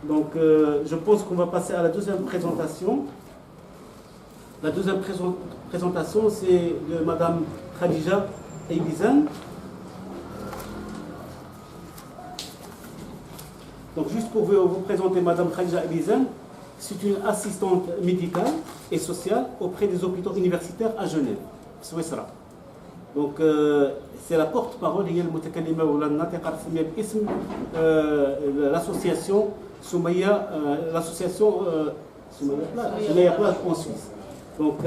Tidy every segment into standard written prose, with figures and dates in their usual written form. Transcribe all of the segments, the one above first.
Donc, je pense qu'on va passer à la deuxième présentation. La deuxième présentation, c'est de Madame Khadija Eybizan. Donc, juste pour vous présenter Madame Khadija Eybizan, c'est une assistante médicale et sociale auprès des hôpitaux universitaires à Genève, Swissra. Donc, c'est la porte-parole l'association Soumaya, Soumaya Plage en Suisse. Donc,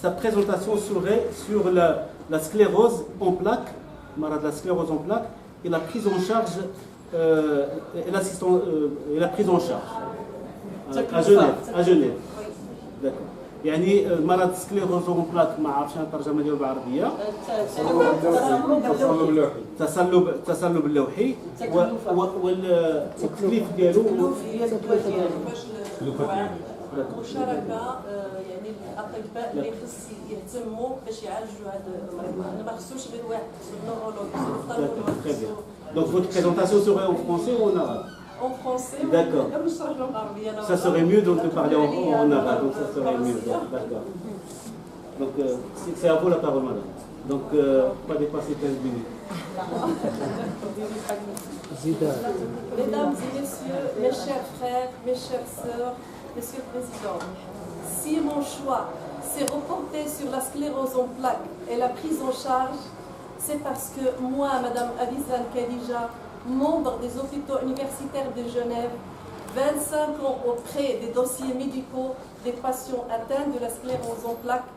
sa présentation serait sur la sclérose en plaques, la sclérose en plaques, et la prise en charge, et la prise en charge à Genève. D'accord. يعني مرض سكليروز اون بلاك ما عرفتش الترجمه ديالو بالعربيه تصلب اللوحي والتكليف ديالو مشاركه يعني الاطباء اللي خص يهتموا باش يعالجوا هذا المرض ما خصوش غير واحد النورولوج. Donc votre présentation serait en français ou en arabe? En français. D'accord. Ça serait mieux donc de parler en arabe, donc ça serait mieux. D'accord. Donc c'est à vous la parole, madame. Donc pas dépasser 15 minutes. Mesdames et messieurs, mes chers frères, mes chères sœurs, monsieur le Président, si mon choix s'est reporté sur la sclérose en plaques et la prise en charge, c'est parce que moi, Madame Eybizan Khadija, membre des hôpitaux universitaires de Genève, 25 ans auprès des dossiers médicaux des patients atteints de la sclérose en plaques,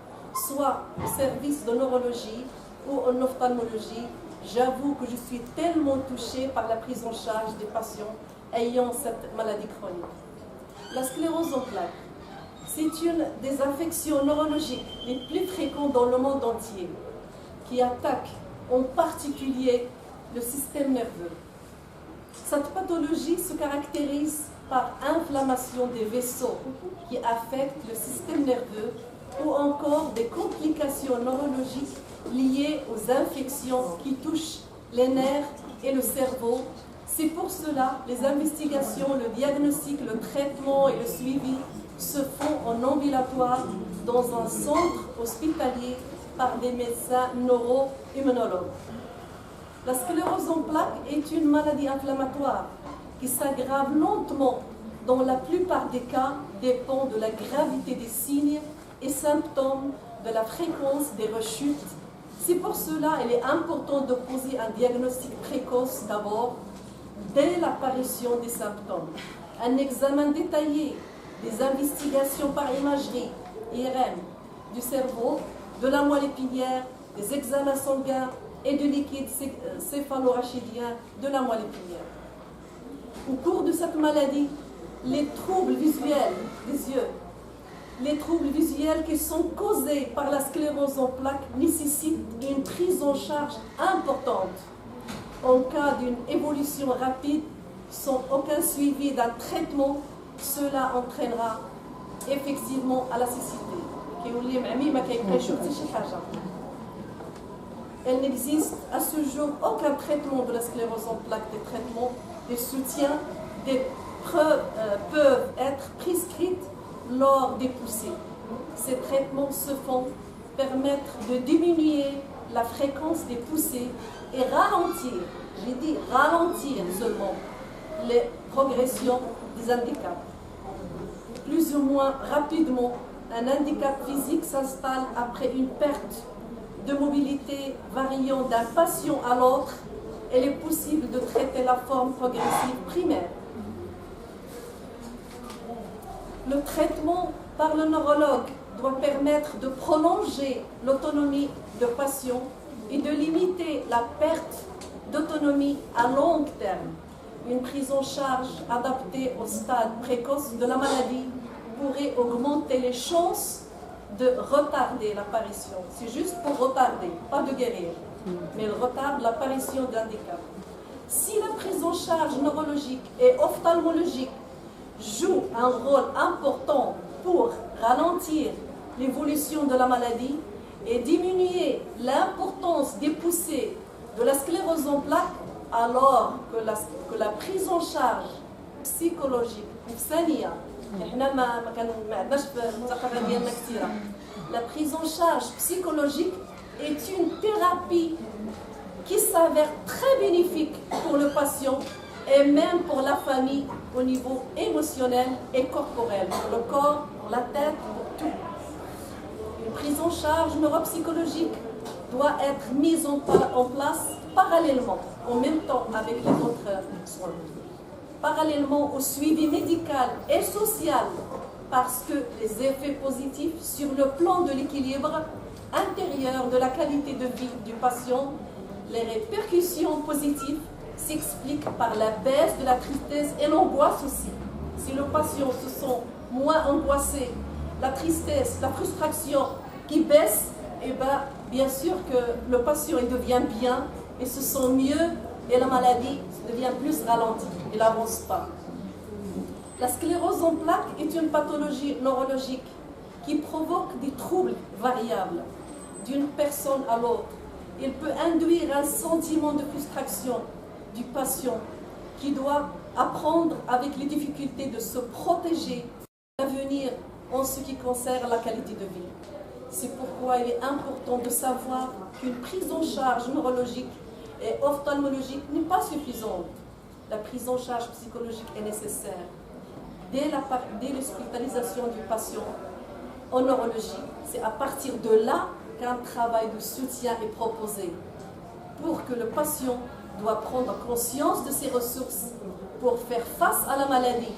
soit au service de neurologie ou en ophtalmologie, j'avoue que je suis tellement touchée par la prise en charge des patients ayant cette maladie chronique. La sclérose en plaques, c'est une des affections neurologiques les plus fréquentes dans le monde entier, qui attaque en particulier le système nerveux. Cette pathologie se caractérise par inflammation des vaisseaux qui affectent le système nerveux ou encore des complications neurologiques liées aux infections qui touchent les nerfs et le cerveau. C'est pour cela que les investigations, le diagnostic, le traitement et le suivi se font en ambulatoire dans un centre hospitalier par des médecins neuro-immunologues. La sclérose en plaques est une maladie inflammatoire qui s'aggrave lentement. Dans la plupart des cas, dépend de la gravité des signes et symptômes, de la fréquence des rechutes. C'est pour cela qu'il est important de poser un diagnostic précoce d'abord, dès l'apparition des symptômes. Un examen détaillé des investigations par imagerie, IRM, du cerveau, de la moelle épinière, des examens sanguins et du liquide céphalorachidien de la moelle épinière. Au cours de cette maladie, les troubles visuels des yeux, les troubles visuels qui sont causés par la sclérose en plaques nécessitent une prise en charge importante. En cas d'une évolution rapide, sans aucun suivi d'un traitement, cela entraînera effectivement à la cécité. Il n'existe à ce jour aucun traitement de la sclérose en plaques. Des traitements, des soutiens, des preuves peuvent être prescrites lors des poussées. Ces traitements se font permettre de diminuer la fréquence des poussées et ralentir, j'ai dit ralentir seulement, les progressions des handicaps. Plus ou moins rapidement, un handicap physique s'installe après une perte de mobilité variant d'un patient à l'autre. Il est possible de traiter la forme progressive primaire. Le traitement par le neurologue doit permettre de prolonger l'autonomie de patient et de limiter la perte d'autonomie à long terme. Une prise en charge adaptée au stade précoce de la maladie pourrait augmenter les chances de retarder l'apparition. C'est juste pour retarder, pas de guérir, mais il retarde l'apparition d'handicap. Si la prise en charge neurologique et ophtalmologique joue un rôle important pour ralentir l'évolution de la maladie et diminuer l'importance des poussées de la sclérose en plaques, alors que la prise en charge psychologique ثانية احنا ما عندناش في الثقافة ديالنا كثيرة. La prise en charge psychologique est une thérapie qui s'avère très bénéfique pour le patient et même pour la famille au niveau émotionnel et corporel, pour le corps, pour la tête, pour tout. Une prise en charge neuropsychologique doit être mise en place parallèlement, en même temps avec les autres soins. Parallèlement au suivi médical et social, parce que les effets positifs sur le plan de l'équilibre intérieur de la qualité de vie du patient, les répercussions positives s'expliquent par la baisse de la tristesse et l'angoisse aussi. Si le patient se sent moins angoissé, la tristesse, la frustration qui baisse, et bien sûr que le patient il devient bien, il se sent mieux et la maladie devient plus ralentie, il n'avance pas. La sclérose en plaques est une pathologie neurologique qui provoque des troubles variables d'une personne à l'autre. Il peut induire un sentiment de frustration du patient qui doit apprendre avec les difficultés de se protéger à l'avenir en ce qui concerne la qualité de vie. C'est pourquoi il est important de savoir qu'une prise en charge neurologique et ophtalmologique n'est pas suffisante. La prise en charge psychologique est nécessaire. Dès l'hospitalisation du patient en neurologie, c'est à partir de là qu'un travail de soutien est proposé pour que le patient doit prendre conscience de ses ressources pour faire face à la maladie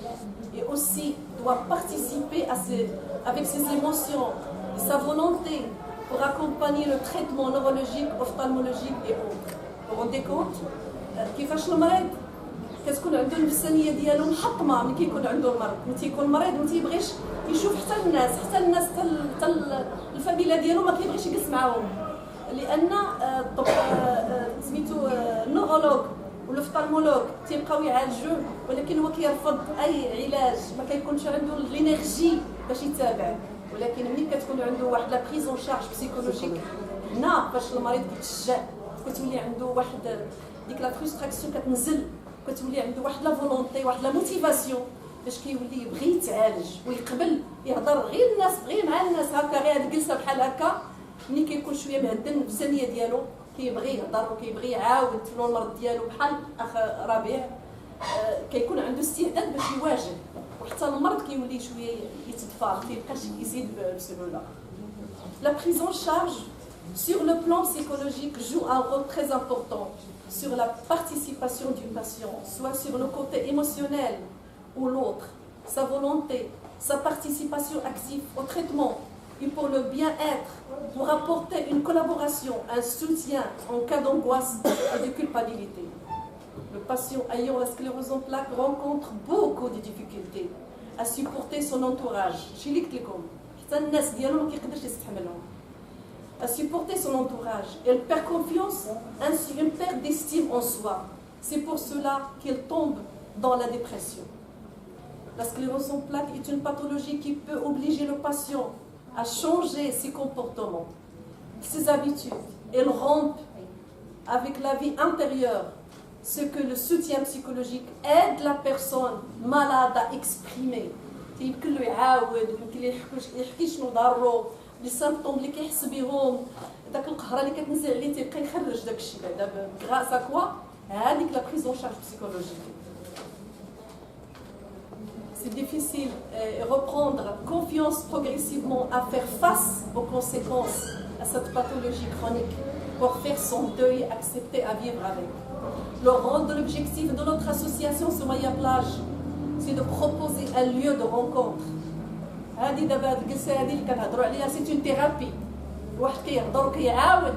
et aussi doit participer avec ses émotions et sa volonté pour accompagner le traitement neurologique, ophtalmologique et autres. Vous vous rendez compte كيفاش المريض كتكون عنده النفسانيه ديالو محطمه ملي كيكون عنده المرض، ملي تيكون مريض ما تيبغيش يشوف حتى الفاميلا ديالو ما كيبغيش يجلس معاهم، لان الطب سميتو النورولوج والاوفtalmologue تيبقاو يعالجوه ولكن هو كيرفض اي علاج، ما كيكونش عنده الانرجي باش يتابع. ولكن ملي كتكون عنده واحد لا بريز اون شارج بسيكولوجيك هنا باش المريض كيتشجع، كتولي عنده واحد ديك لا فرستراكسيون كتنزل، كتولي عنده واحد لا فولونتي واحد لا موتيفاسيون باش كيولي يبغي يتعالج ويقبل يهضر غير الناس غير مع الناس هكا، غير هاد الجلسه بحال هكا ملي كيكون شويه مهدن النفسانيه ديالو كيبغي يهضر وكيبغي يعاود في المرض ديالو بحال اخ ربيع، كيكون عنده استعداد باش يواجه، وحتى المرض كيولي شويه يتدفى، ما كيبقاش يزيد بسهوله. La prise en charge sur le plan psychologique joue un rôle très important sur la participation du patient, soit sur le côté émotionnel ou l'autre, sa volonté, sa participation active au traitement et pour le bien-être, pour apporter une collaboration, un soutien en cas d'angoisse et de culpabilité. Le patient ayant la sclérose en plaques rencontre beaucoup de difficultés à supporter son entourage. À supporter son entourage. Elle perd confiance, ainsi une perte d'estime en soi. C'est pour cela qu'elle tombe dans la dépression. La sclérose en plaques est une pathologie qui peut obliger le patient à changer ses comportements, ses habitudes. Elle rompt avec la vie intérieure, ce que le soutien psychologique aide la personne malade à exprimer. يمكن له يعاود، يمكن له يحكي شنو ضارو، لي سامبطوم اللي كيحس بهم، داك القهره اللي كتنزل عليه تيبقى يخرج داك الشيء بعدا غراس ا كوا هذيك لا بريز اون شارج بسيكولوجيك. C'est difficile de reprendre confiance progressivement à faire face aux conséquences à cette pathologie chronique pour faire son deuil, accepter à vivre avec. Le rôle de l'objectif de notre association Soumaya Plage, c'est de proposer un lieu de rencontre. هذه دابا هاد الجلسه هذه اللي كنهضروا عليها سي اون ثيرابي، الواحد كيهضر وكيعاود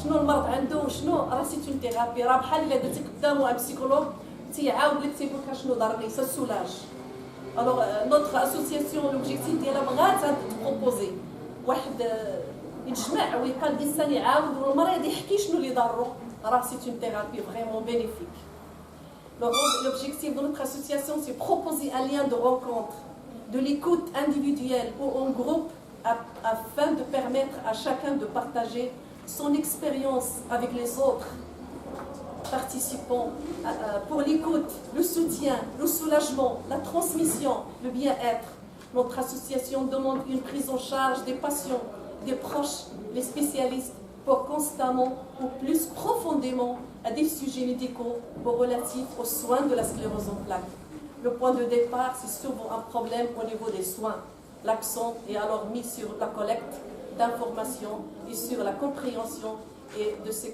شنو المرض عنده وشنو راه سي اون ثيرابي، راه بحال الا درتي قدامه ان بسيكولوج تيعاود لك تيقول لك شنو ضرني، سا سولاج. الوغ نوتر اسوسياسيون لوبجيكتيف ديالها بغات تبروبوزي واحد يتجمع ويبقى الانسان يعاود والمريض يحكي شنو اللي ضرو، راه سي اون ثيرابي فريمون بينيفيك. L'objectif de notre association, c'est proposer un lien de rencontre, de l'écoute individuelle ou en groupe afin de permettre à chacun de partager son expérience avec les autres participants pour l'écoute, le soutien, le soulagement, la transmission, le bien-être. Notre association demande une prise en charge des patients, des proches, les spécialistes, pour constamment ou plus profondément à des sujets médicaux relatifs aux soins de la sclérose en plaques. Le point de départ, c'est souvent un problème au niveau des soins. L'accent est alors mis sur la collecte d'informations et sur la compréhension et de ce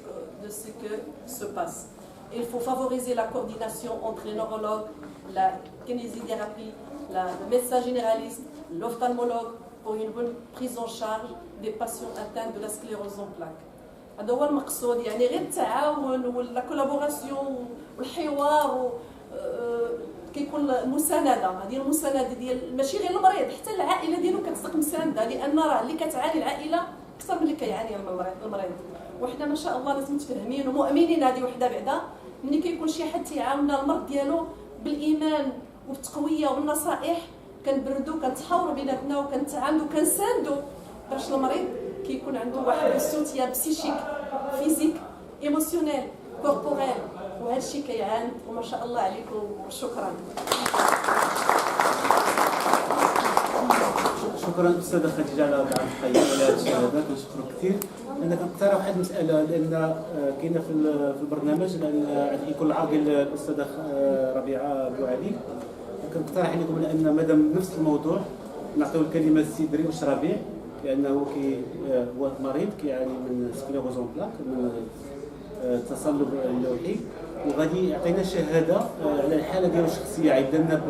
que se passe. Il faut favoriser la coordination entre les neurologues, la kinésithérapie, le médecin généraliste, l'ophtalmologue pour une bonne prise en charge des patients atteints de la sclérose en plaques. هذا هو المقصود يعني غير التعاون ولا كولابوراسيون والحوار كيكون المسانده هذه المسانده ديال ماشي غير المريض حتى العائله ديالو كتصدق مسانده لان راه اللي كتعاني العائله اكثر من اللي كيعاني المريض وحنا ما شاء الله لازم متفاهمين ومؤمنين هذه وحده بعدا ملي كيكون شي حد تيعاوننا المرض ديالو بالايمان وبالتقويه وبالنصائح كنبردو كنتحاوروا بيناتنا وكنتعاملوا كنساندوا باش المريض كيكون عنده واحد السوتيان بسيشيك فيزيك ايموسيونيل كوربوريل وهذا الشيء كيعاند وما شاء الله عليكم وشكرا. شكرا استاذه خديجه على التقييم على هذا الشيء هذا كنشكرك كثير. انا كنقترح واحد المساله لان كاينه في البرنامج لان يكون عاقل الاستاذه ربيعه بوعلي كنقترح عليكم ان مادام نفس الموضوع نعطيو الكلمه للسيد ريوش ربيع لانه هو مريض كيعاني من سكليروز اون بلاك من التصلب اللوحي وغادي يعطينا شهاده على الحاله ديالو الشخصيه عيد لنا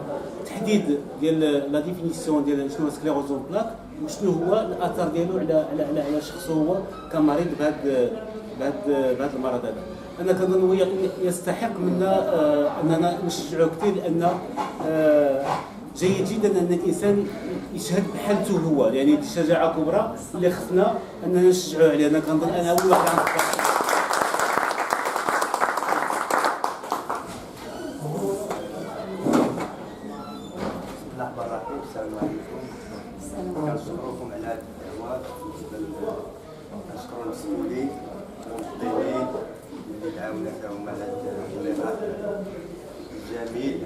تحديد ديال لا ديفينيسيون ديال شنو سكليروز اون بلاك وشنو هو الاثر ديالو على شخصه هو كمريض بهذا المرض هذا. انا كنظن هو يستحق منا اننا نشجعوه كثير لان جيد جدا ان الانسان يشهد بحالته هو يعني دي شجاعه كبرى اللي خصنا اننا نشجعوه عليها. انا كنظن انا اول واحد السلام عليكم. كنشكركم على هذه الدعوات كنشكر المسؤولين والمنظمين اللي تعاونوا معهم على هذا اللقاء الجميل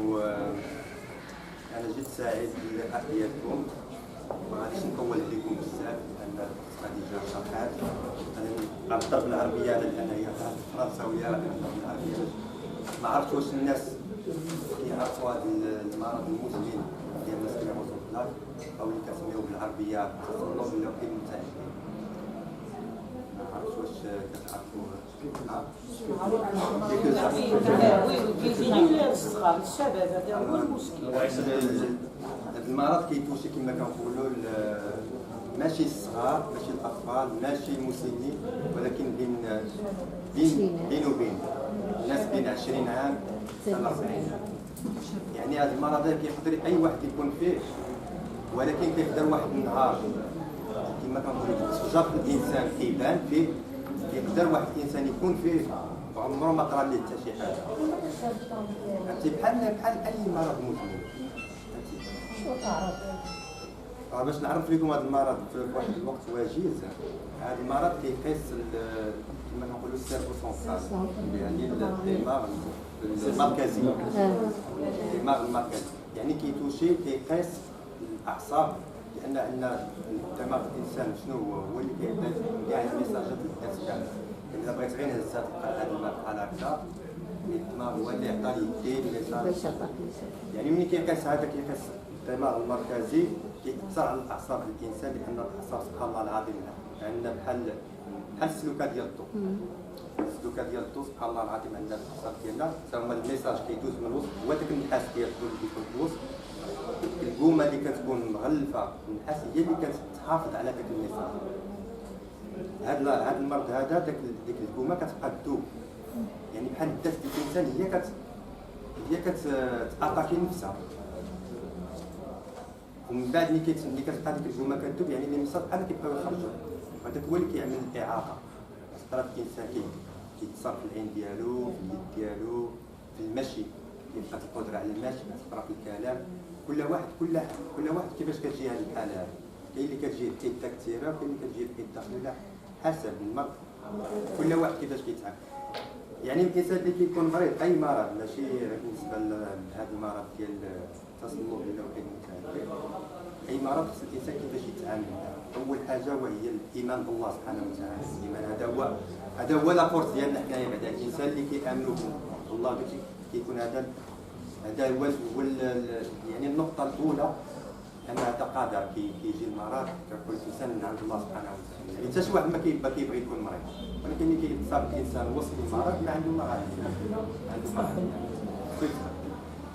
وانا جد سعيد باللقاء ديالكم ما غاديش نطول عليكم بزاف لان خديجه شرحات انا غنهضر بالعربيه لان هي فرنساويه غنهضر بالعربيه ما عرفتش واش الناس كيعرفوا هذا المرض المزمن ديال السكليروز بلاك او اللي كنسميوه بالعربيه التصلب اللوحي المتعدد. ما عرفتش واش كتعرفوا الصغار الشباب هذا هو المشكل. هذا المرض كيتوشي كما كنقولوا ماشي الصغار ماشي الاطفال ماشي المسنين ولكن بين وبين الناس بين 20 عام حتى 40 عام. يعني هذا المرض كيقدر اي واحد يكون فيه ولكن كيقدر واحد النهار كما كنقولوا شجر الانسان كيبان فيه يقدر واحد الانسان يكون فيه وعمره ما قرا ليه حتى شي حاجه. فهمتي بحال اي مرض مزمن. باش نعرف لكم هذا المرض في واحد الوقت وجيز هذا المرض كيقيس كما كنقولوا السيرفو سونترال يعني الدماغ المركزي الدماغ المركزي يعني كيتوشي كيقيس الاعصاب لان عندنا دماغ الانسان شنو هو اللي كيبدا كاع الميساجات الناس كامل. اذا بغيت غير نهز هذه المرحله اكثر الدماغ هو اللي يعطي يدي الميساج يعني ملي كيقيس هذا كيقيس الدماغ المركزي كيأثر على الاعصاب الانسان لان الاعصاب سبحان الله العظيم عندنا بحال السلوكه ديال الضوء. السلوكه ديال الضوء سبحان الله العظيم عندنا الاعصاب ديالنا هما الميساج كيدوز من الوسط هو داك النحاس ديال الضوء اللي كيكون في الوسط القومه اللي كتكون مغلفه النحاس هي اللي كتحافظ على داك الميساج. هذا المرض هذا ديك القومه كتبقى تذوب يعني بحال الذات ديال الانسان هي كتاتاكي نفسها ومن بعد ملي كتبقى ديك القومه كتذوب يعني لي ميساج بحال كيبقاو يخرجوا هذاك هو اللي كيعمل الاعاقه. خاطر الانسان كيتصرف في العين ديالو في اليد ديالو في المشي كيبقى القدره على المشي كتقرا في الكلام كل واحد كيفاش كتجي هذه الحاله هذه. كاين اللي كتجي بحده كثيره وكاين اللي كتجي بحده قليله حسب المرض كل واحد كيفاش كيتعامل. يعني الانسان اللي كيكون مريض اي مرض ماشي بالنسبه لهذا المرض ديال التصنف ولا وحده متعدده، اي مرض خص الانسان كيفاش يتعامل معه. اول حاجه وهي الايمان بالله سبحانه وتعالى. الايمان هذا هو لابورت ديالنا حنايا بعدا. الانسان اللي كيامنوا بالله باش كيكون هذا هو يعني النقطه الاولى، ان هذا قادر كيجي المرض كيقول الانسان من عند الله سبحانه وتعالى. يعني حتى شي واحد ما كيبغي يكون مريض، ولكن ملي كيتصاب الانسان وصل للمرض ما عنده ما غادي عنده مرض.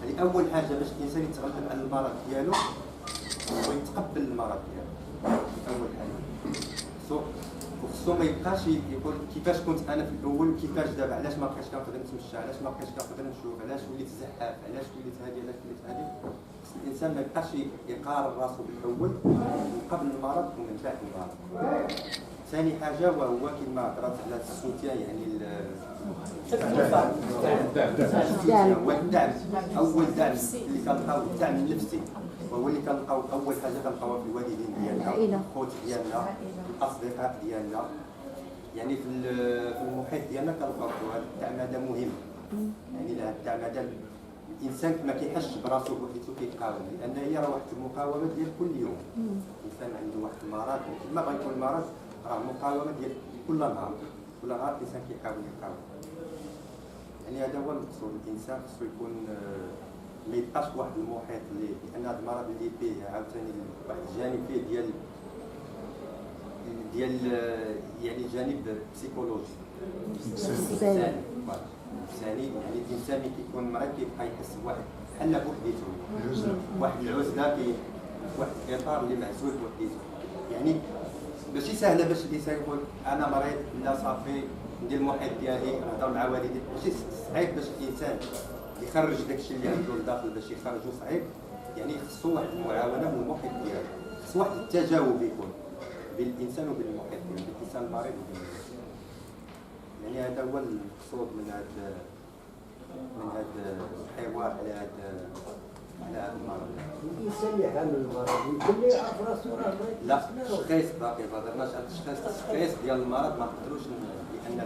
هذه اول حاجه باش الانسان يتغلب على المرض ديالو ويتقبل المرض ديالو. اول حاجه خصو ما يبقاش يقول كيفاش كنت انا في الاول، كيفاش دابا، علاش ما بقيتش كنقدر نتمشى، علاش ما بقيتش كنقدر نشوف، علاش وليت زحاف، علاش وليت هادي، علاش وليت هادي. خص الانسان ما يبقاش يقارن راسو بالاول قبل المرض ومن بعد المرض. ثاني حاجه وهو كما هضرات على السوتيان، يعني الدعم. اول دعم اللي كنلقاو الدعم النفسي، وهو اللي كنلقاو اول حاجه كنلقاوها في الوالدين ديالنا، الخوت ديالنا، الاصدقاء ديالنا. يعني في المحيط ديالنا كنلقاو هذا الدعم هذا مهم. يعني هذا الدعم هذا الانسان ما كيحسش براسو بوحدو كيقاوم، لان هي راه واحد المقاومه ديال كل يوم. الانسان عنده واحد المرض، ما بغا يكون مرض، راه مقاومه ديال كل نهار. كل نهار الانسان كيحاول يقاوم. يعني هذا هو المقصود. الانسان خصو يكون ما يبقاش واحد المحيط اللي، لان هذا المرض اللي فيه عاوتاني واحد الجانب فيه ديال يعني جانب بسيكولوجي نفساني. يعني الانسان اللي كيكون مريض كيبقى يحس بواحد بحال بوحديته، واحد العزله، واحد الاطار اللي معزول بوحديته. يعني ماشي سهله باش الانسان يقول انا مريض، لا صافي ندير المحيط ديالي، نهضر مع والدي. ماشي صعيب باش الانسان يخرج داكشي اللي عنده لداخل، باش يخرجو صعيب. يعني خصو واحد المعاونه من المحيط ديالو، خص واحد التجاوب يكون بين الانسان وبين المحيط ديالو، بين الانسان المريض وبين المحيط. يعني هذا هو المقصود من هذا الحوار على هذا المرض. الانسان اللي حامل المرض يمكن لي يعرف راسو راه مريض. لا، التشخيص باقي ما هضرناش على التشخيص ديال المرض، ما نقدروش، لان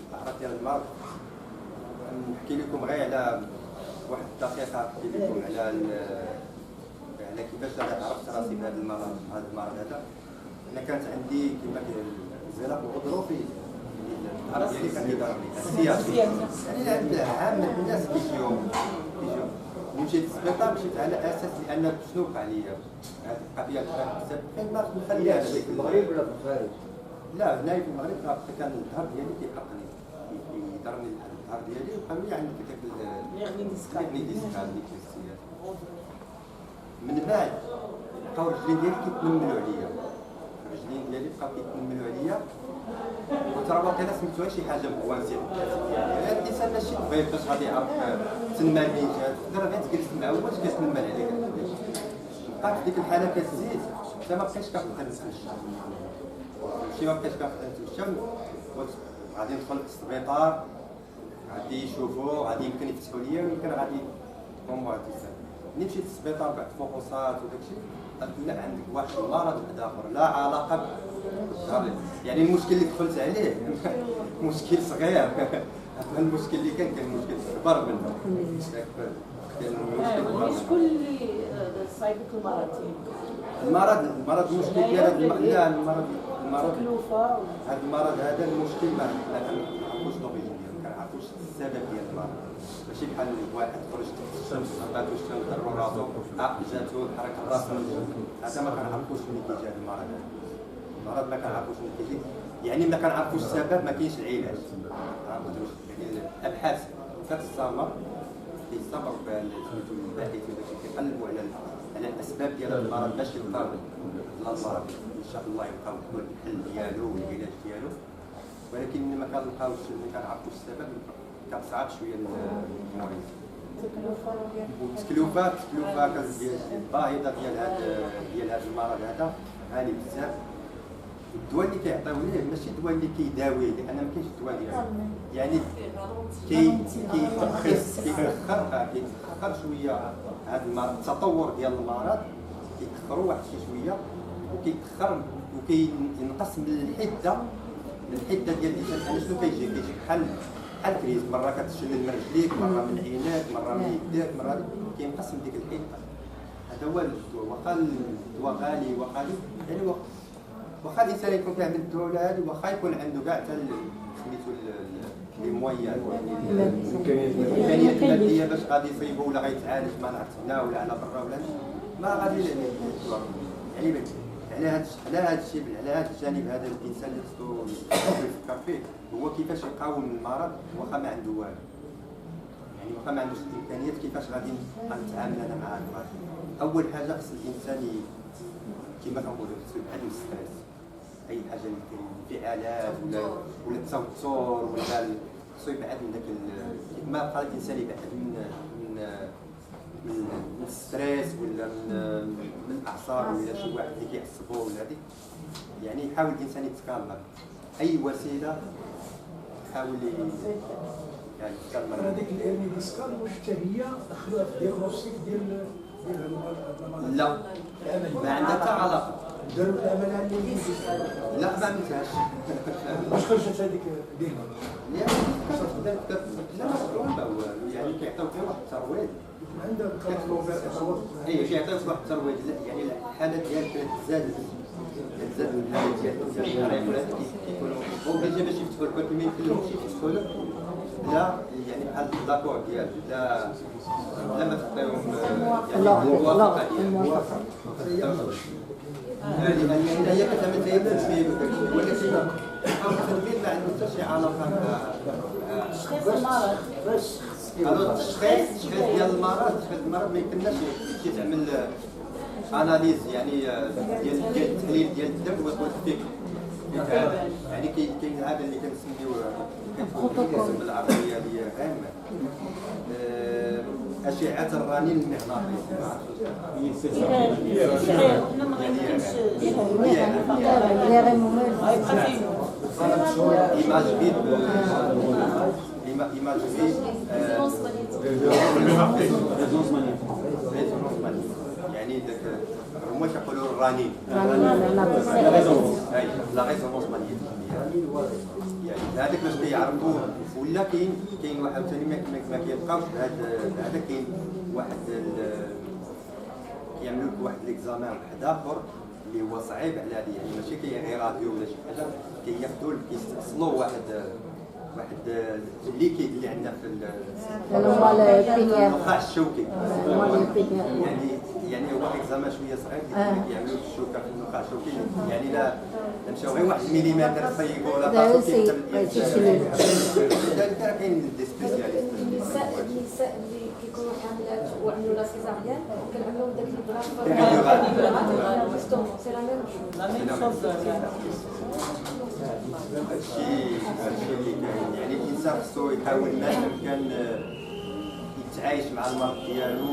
الاعراض ديال المرض نحكي لكم غير على واحد الدقيقه، نحكي لكم على كيفاش انا عرفت راسي بهذا المرض. انا كانت عندي كما الانزلاق الغضروفي، العرض ديالي كان كيضربني السياسي. يعني عند عامه الناس كيجيو مشيت للسبيطار، مشيت على اساس لان شنو وقع لي هذه القضيه بزاف. كان ما نخليهاش في المغرب ولا في الخارج؟ لا، هنايا في المغرب كان الظهر ديالي كيحرقني، يضرني الظهر ديالي، وبقى لي عندي داك يعني ديسكال ديك السياسه. من بعد بقاو الرجلين ديالي كيتنملوا عليا، الرجلين ديالي بقاو كيتنملوا عليا. قلت راه واقيلا سميتوها شي حاجه بوانسيه. يعني الانسان ماشي طبيب باش غادي يعرف تنمى الميجات، تقدر غير تجلس معاه واش كتنمل عليك. بقات في ديك الحاله كتزيد، حتى ما بقيتش كنقدر نتمشى. ما بقيتش كنقدر نتمشى، غادي ندخل للسبيطار، غادي يشوفوا، غادي يمكن يفتحوا ليا، ويمكن غادي كومباتيسان. ملي مشيت للسبيطار بعد فحوصات وداكشي، قالت لي لا، عندك واحد المرض واحد اخر لا علاقه بالظهر. يعني المشكل اللي دخلت عليه مشكل صغير. المشكل اللي كان مشكل كبر منه. شكون اللي صايبك المرض؟ المرض المشكل ديال هذا لا، المرض تكلفه. هذا المرض هذا المشكل ما كنعرفوش الطبيب ديالو، ما كنعرفوش السبب ديال المرض. ماشي بحال واحد خرج تحت الشمس عطاتو الشمس ضرو راسو جاتو حرك الراس من الجنب. هذا ما كنعرفوش منين كيجي هذا المرض. المرض ما كنعرفوش منين كيجي، يعني ما كنعرفوش السبب، ما كاينش العلاج. يعني الابحاث كتستمر الباحثين باش كيقلبوا على الاسباب ديال الامراض باش يلقاو المرض. ان شاء الله يلقاو الحل ديالو والعلاج ديالو، ولكن ما كنلقاوش، ما كنعرفوش السبب، كتصعب شويه المريض. التكلفه الباهظه ديال هذا المرض هذا غالي بزاف. الدواء اللي كيعطيو ليه ماشي الدواء اللي كيداويه، لان ما كاينش الدواء ديالو. يعني كيتاخر شويه هذا المرض، التطور ديال المرض كيتاخروا واحد شويه، وكيتاخر وكينقص من الحده ديال الانسان. انا شنو كيجي بحال بحال كريز، مره كتشلل من رجليك، مره من عينيك، مره من يديك، مره كينقسم ديك الحيطه. هذا هو الدواء. واخا الدواء غالي وغالي يعني واخا الانسان يكون كيعمل الدواء هذه، واخا يكون عنده كاع حتى سميتو لي مويان الامكانيات الماديه باش غادي يصيبو ولا غيتعالج ما نعرف هنا ولا على برا ولا ما غادي يعني على هذا الشيء، على هذا الجانب هذا الانسان اللي خصو يفكر فيه هو كيفاش يقاوم المرض واخا ما عنده والو، يعني واخا ما عندوش الامكانيات كيفاش غادي نتعامل انا مع المرض. اول حاجه خص الانسان كما كنقولوا خصو يبعد من الستريس، اي حاجه اللي انفعالات ولا التوتر ولا خصو يبعد من داك كما بقى الانسان يبعد من الستريس ولا من الاعصاب ولا شي واحد اللي كيعصبو ولا هذيك، يعني يحاول الانسان يتكالم اي وسيله يحاول يعني يتكالم. هذيك الارميديسكال واش حتى هي دخلوها في الدياغنوستيك ديال لا ما عندها حتى علاقه. داروا الامل على الارميديسكال؟ لا ما عملتهاش. واش خرجت هذيك ديما؟ لا مصروفه يعني كيعطيوك غير واحد الترويض. عندها كنطلبوا اي كيعطيوك واحد الترويض، يعني الحاله ديالك تزادت الحاله ديالك كيكونوا اوبليجي باش يفتحوا لك، ما يمكنلهمش يفتحوا لك لا يعني بحال لاكور ديالك لا ما تعطيهم يعني الموافقه ديالك. هي كتعمل زي التسميم ولكن التسميم ما عنده حتى شي علاقه تشخيص المرض. التشخيص ديال المرض ما يمكنناش تعمل اناليز يعني ديال التحليل ديال الدم وتفيك يعني كاين هذا اللي كنسميوه بالاسم بالعربيه اللي هي هامه اشعه الرنين المغناطيسي. ما يعني داك هما كيقولوا الرنين لا ريزونونس ماغنيتيك، يعني هذاك باش كيعرفوه. ولا كاين واحد ثاني ما كيبقاوش هذا كاين واحد كيعملوا لك واحد ليكزامان واحد اخر اللي هو صعيب على هذه، يعني ماشي غير راديو ولا شي حاجه، كياخذوا كيستأصلوا واحد الليكيد اللي عندنا في النخاع الشوكي، يعني هو اكزامان شويه صعيب كيعملوا الشوكه في النخاع الشوكي، يعني لا مشاو غير 1 مليمتر صيبوا ولا طاطو لذلك كاين دي سبيسياليست. النساء اللي كيكونوا حاملات وعملوا لا سيزاريان كنعملوهم داك البلاصه سي لا ميم شوز. هادشي اللي كاين، يعني الانسان خصو يحاول ما امكن يتعايش مع المرض ديالو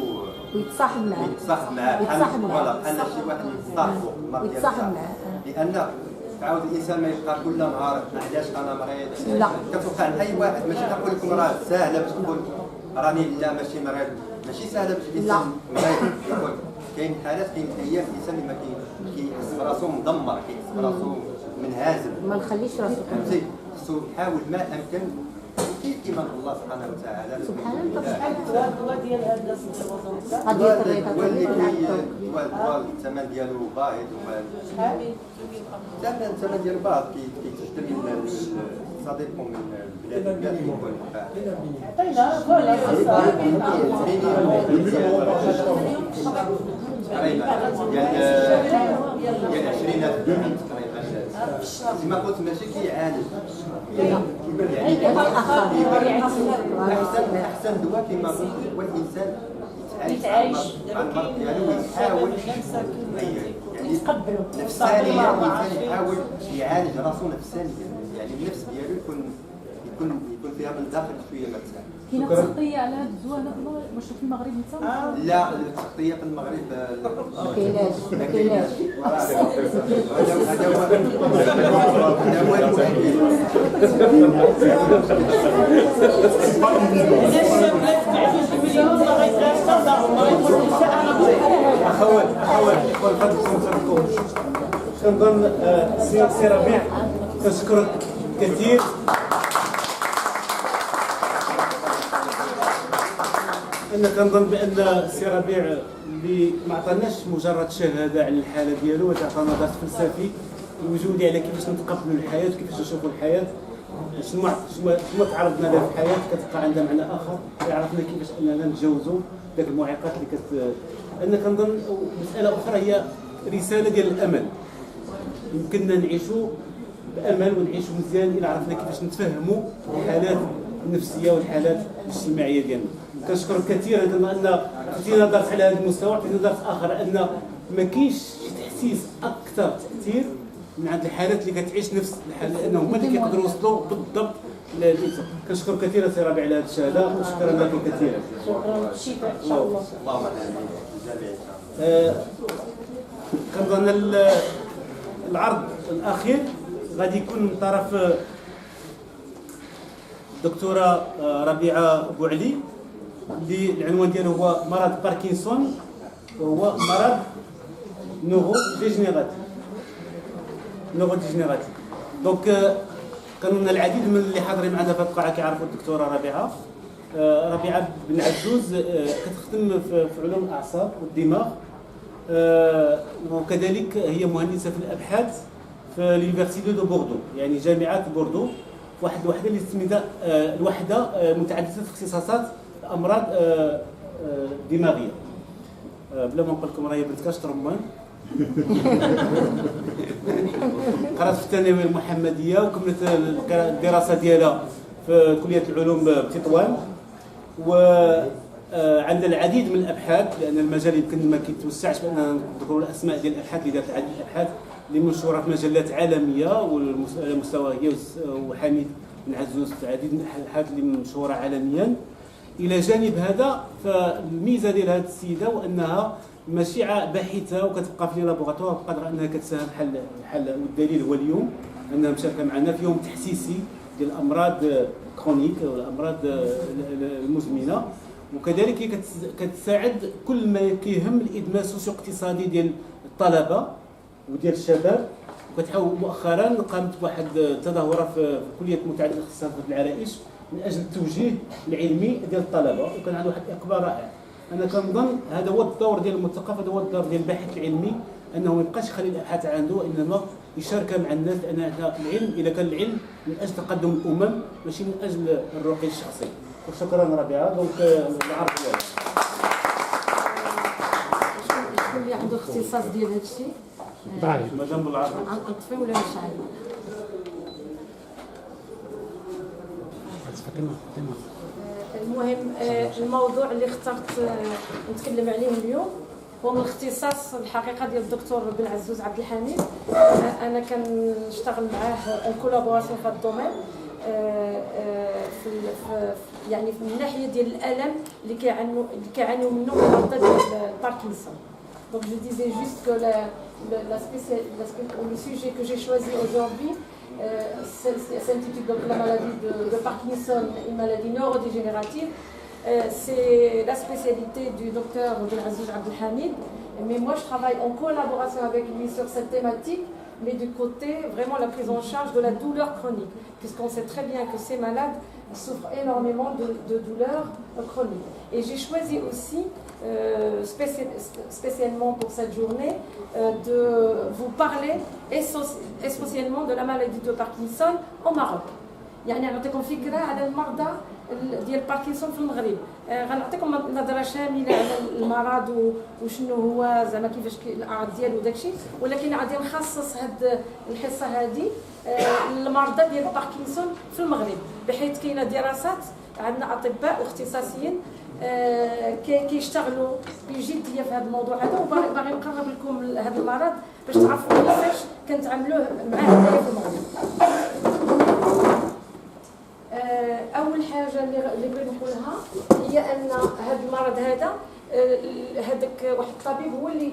ويتصاحب معاه بحال شي واحد يتصاحبوا المرض ديالو، لان تعاود الانسان ما يبقى كل نهار علاش انا مريض. كتوقع لاي واحد، ماشي كنقول لكم راه ساهله باش تقول راني لا ماشي مريض، ماشي ساهله باش الانسان مريض. كاين حالات، كاين ايام الانسان اللي ما كيحس براسو مدمر، كيحس براسو منهزم، ما نخليش راسو فهمتي. خصو يحاول ما امكن كيما الله سبحانه وتعالى سبحان الله. الدواء ديال هاد الناس هو اللي الثمن ديالو باهظ، شحال الثمن ديالو باهظ كيتجدد من صديقهم من البلاد اللي كيكون عطينا فوالا ديال 20,000 درهم تقريبا. كما قلت ماشي كيعالج، احسن دواء كما قلت هو الانسان يتعايش مع المرض ديالو ويحاول يتقبلوا نفسانيا، الانسان يحاول يعالج راسو نفسانيا، يعني النفس ديالو يكون فيها من الداخل شويه مرتاح. كاينه تغطيه على هذا الدواء هنا واش في المغرب انت؟ لا التغطيه في المغرب ما كايناش هذا هو المشكل. اخوات كنظن سي ربيع كنشكرك كثير. انا كنظن بان السي ربيع اللي ما عطاناش مجرد شهاده على الحاله ديالو، ولكن عطانا درس فلسفي وجودي على كيفاش نتقبلوا الحياه، كيفاش نشوفوا الحياه، شنو تعرضنا له في الحياه كتبقى عندها معنى اخر، عرفنا كيفاش اننا نتجاوزوا ذاك المعيقات اللي انا كنظن. مساله اخرى هي رساله ديال الامل. يمكننا نعيشوا بامل ونعيشوا مزيان الا عرفنا كيفاش نتفهموا الحالات النفسيه والحالات الاجتماعيه ديالنا. كنشكرك كثيرا ان عطينا درس على هذا المستوى، عطينا درس اخر ان ما كاينش شي تحسيس اكثر تاثير من عند الحالات اللي كتعيش نفس الحاله، لانه هما اللي كيقدروا يوصلوا بالضبط للانسان. كنشكرك كثيرا سي ربيع على هذه الشهاده، وشكرا لك كثيرا. شكرا، بالشفاء ان شاء الله. اللهم امين. كنظن العرض الاخير غادي يكون من طرف الدكتوره ربيعه بوعلي، اللي العنوان ديالو هو مرض باركنسون، وهو مرض نورو ديجينيراتيف. دونك كانوا العديد من اللي حاضرين معنا في القاعه كيعرفوا الدكتوره ربيعه بن عزوز، كتخدم في علوم الاعصاب والدماغ، وكذلك هي مهندسه في الابحاث في ليونيفرسيتي دو بوردو، يعني جامعه بوردو، واحد الوحده اللي سميتها الوحده متعدده الاختصاصات الامراض الدماغيه. بلا ما نقول لكم راهي بنت كاش رمان. قرات في الثانويه المحمديه وكملت الدراسه ديالها في كليه العلوم بتطوان، وعندها العديد من الابحاث، لان المجال يمكن ما كيتوسعش بان نذكروا الاسماء ديال الابحاث اللي دارت العديد من الابحاث اللي منشوره في مجلات عالميه على مستوى هي وحميد بن عزوز في العديد من الابحاث اللي منشوره عالميا. الى جانب هذا فالميزه ديال هذه السيده وانها ماشي باحثه وكتبقى في لابوغاتوار بقدر انها كتساهم بحال والدليل هو اليوم انها مشاركه معنا في يوم تحسيسي ديال الامراض كرونيك والامراض المزمنه، وكذلك هي كتساعد كل ما كيهم الادماج السوسيو اقتصادي ديال الطلبه وديال الشباب. وكتحاول مؤخرا قامت بواحد التظاهره في كليه متعدده الاختصاصات في العرائش من اجل التوجيه العلمي ديال الطلبه، وكان عنده واحد الاقبال رائع. انا كنظن هذا هو الدور ديال المثقف، هذا هو الدور ديال الباحث العلمي، انه ما يبقاش يخلي الابحاث عنده، انما يشارك مع الناس، لان العلم اذا كان العلم من اجل تقدم الامم ماشي من اجل الرقي الشخصي. وشكرا ربيعه. دونك العرض ديالك. شكون اللي عنده اختصاص ديال هذا الشيء؟ ما جنب العرض نطفي ولا نشعل؟ المهم الموضوع اللي اخترت نتكلم عليه اليوم هو من اختصاص الحقيقه ديال الدكتور بن عزوز عبد الحميد. انا كنشتغل معاه اون كولابوراسيون في هذا الدومين، يعني من الناحيه ديال الالم اللي كيعانيو منه المرضى ديال الباركنسون. Donc je disais juste que le sujet que j'ai choisi aujourd'hui s'intitule donc la maladie de Parkinson, une maladie neurodégénérative. C'est la spécialité du docteur Abdelaziz Abdelhamid. Mais moi je travaille en collaboration avec lui sur cette thématique, mais du côté vraiment la prise en charge de la douleur chronique, puisqu'on sait très bien que ces malades souffrent énormément de douleurs chroniques. Et j'ai choisi aussi spécialement pour cette journée de vous parler essentiellement de la maladie de Parkinson au Maroc. يعني نعطيكم فكره على المرضى ديال باركنسون في المغرب. غنعطيكم نظره شامله على المرض وشنو هو زعما كيفاش الاعراض ديالو وداكشي، ولكن غادي نخصص هاد الحصه هذه للمرضى ديال باركنسون في المغرب، بحيث كاينه دراسات عندنا اطباء واختصاصيين كيشتغلوا بجديه في هذا الموضوع هذا، وباغي نقرب لكم هذا المرض باش تعرفوا كيفاش كنتعاملوه معاه هنايا في المغرب. اول حاجه اللي بغيت نقولها هي ان هذا المرض هذاك واحد الطبيب هو اللي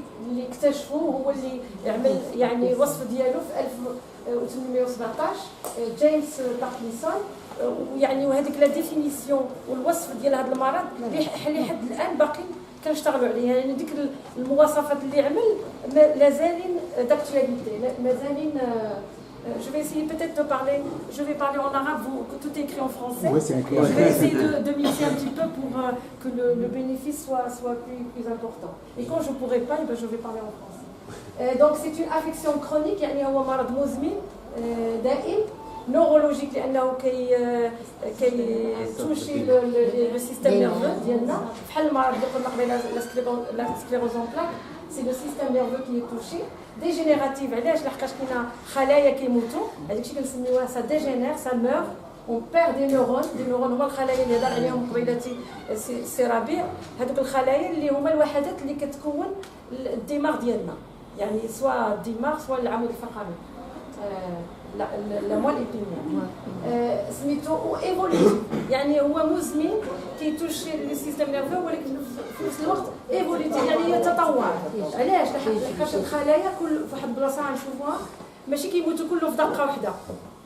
اكتشفه، هو اللي عمل يعني الوصف ديالو في 1817 جيمس باركنسون. ويعني وهذيك لا ديفينيسيون والوصف ديال هذا المرض اللي حد الان باقي كنشتغلوا عليه، يعني ديك المواصفات اللي عمل مازالين داكتواليتي، مازالين Je vais essayer peut-être de parler, je vais parler en arabe, tout est écrit en français. Oui, c'est écrit. Je vais essayer de mixer un petit peu pour que le bénéfice soit plus important. Et quand je ne pourrai pas, je vais parler en français. Donc c'est une affection chronique, يعني هو مرض مزمن دائم نورولوجيك لانه كيتوشي لو سيستيم نيرفو ديالنا بحال المرض اللي قلنا قبيله لا سكليروزون بلاك سي لو سيستيم نيرفو كي يتوشي ديجينيراتيف. علاش؟ لحقاش كاينه خلايا كيموتوا، هذاك الشيء كنسميوها سا ديجينير سا مور اون بير دي نورون هما الخلايا اللي هضر عليهم قبيلتي سي ربيع. هذوك الخلايا اللي هما الوحدات اللي كتكون الدماغ ديالنا، يعني سواء الدماغ سواء العمود الفقري لا مول ايبينيال سميتو ايفولوتيف، يعني هو مزمن كيتوشي لي سيستيم نيرفو ولكن في نفس الوقت ايفولوتيف يعني يتطور. علاش؟ لحقاش الخلايا كل فواحد البلاصه غنشوفوها ماشي كيموتوا كلهم في دقه واحده،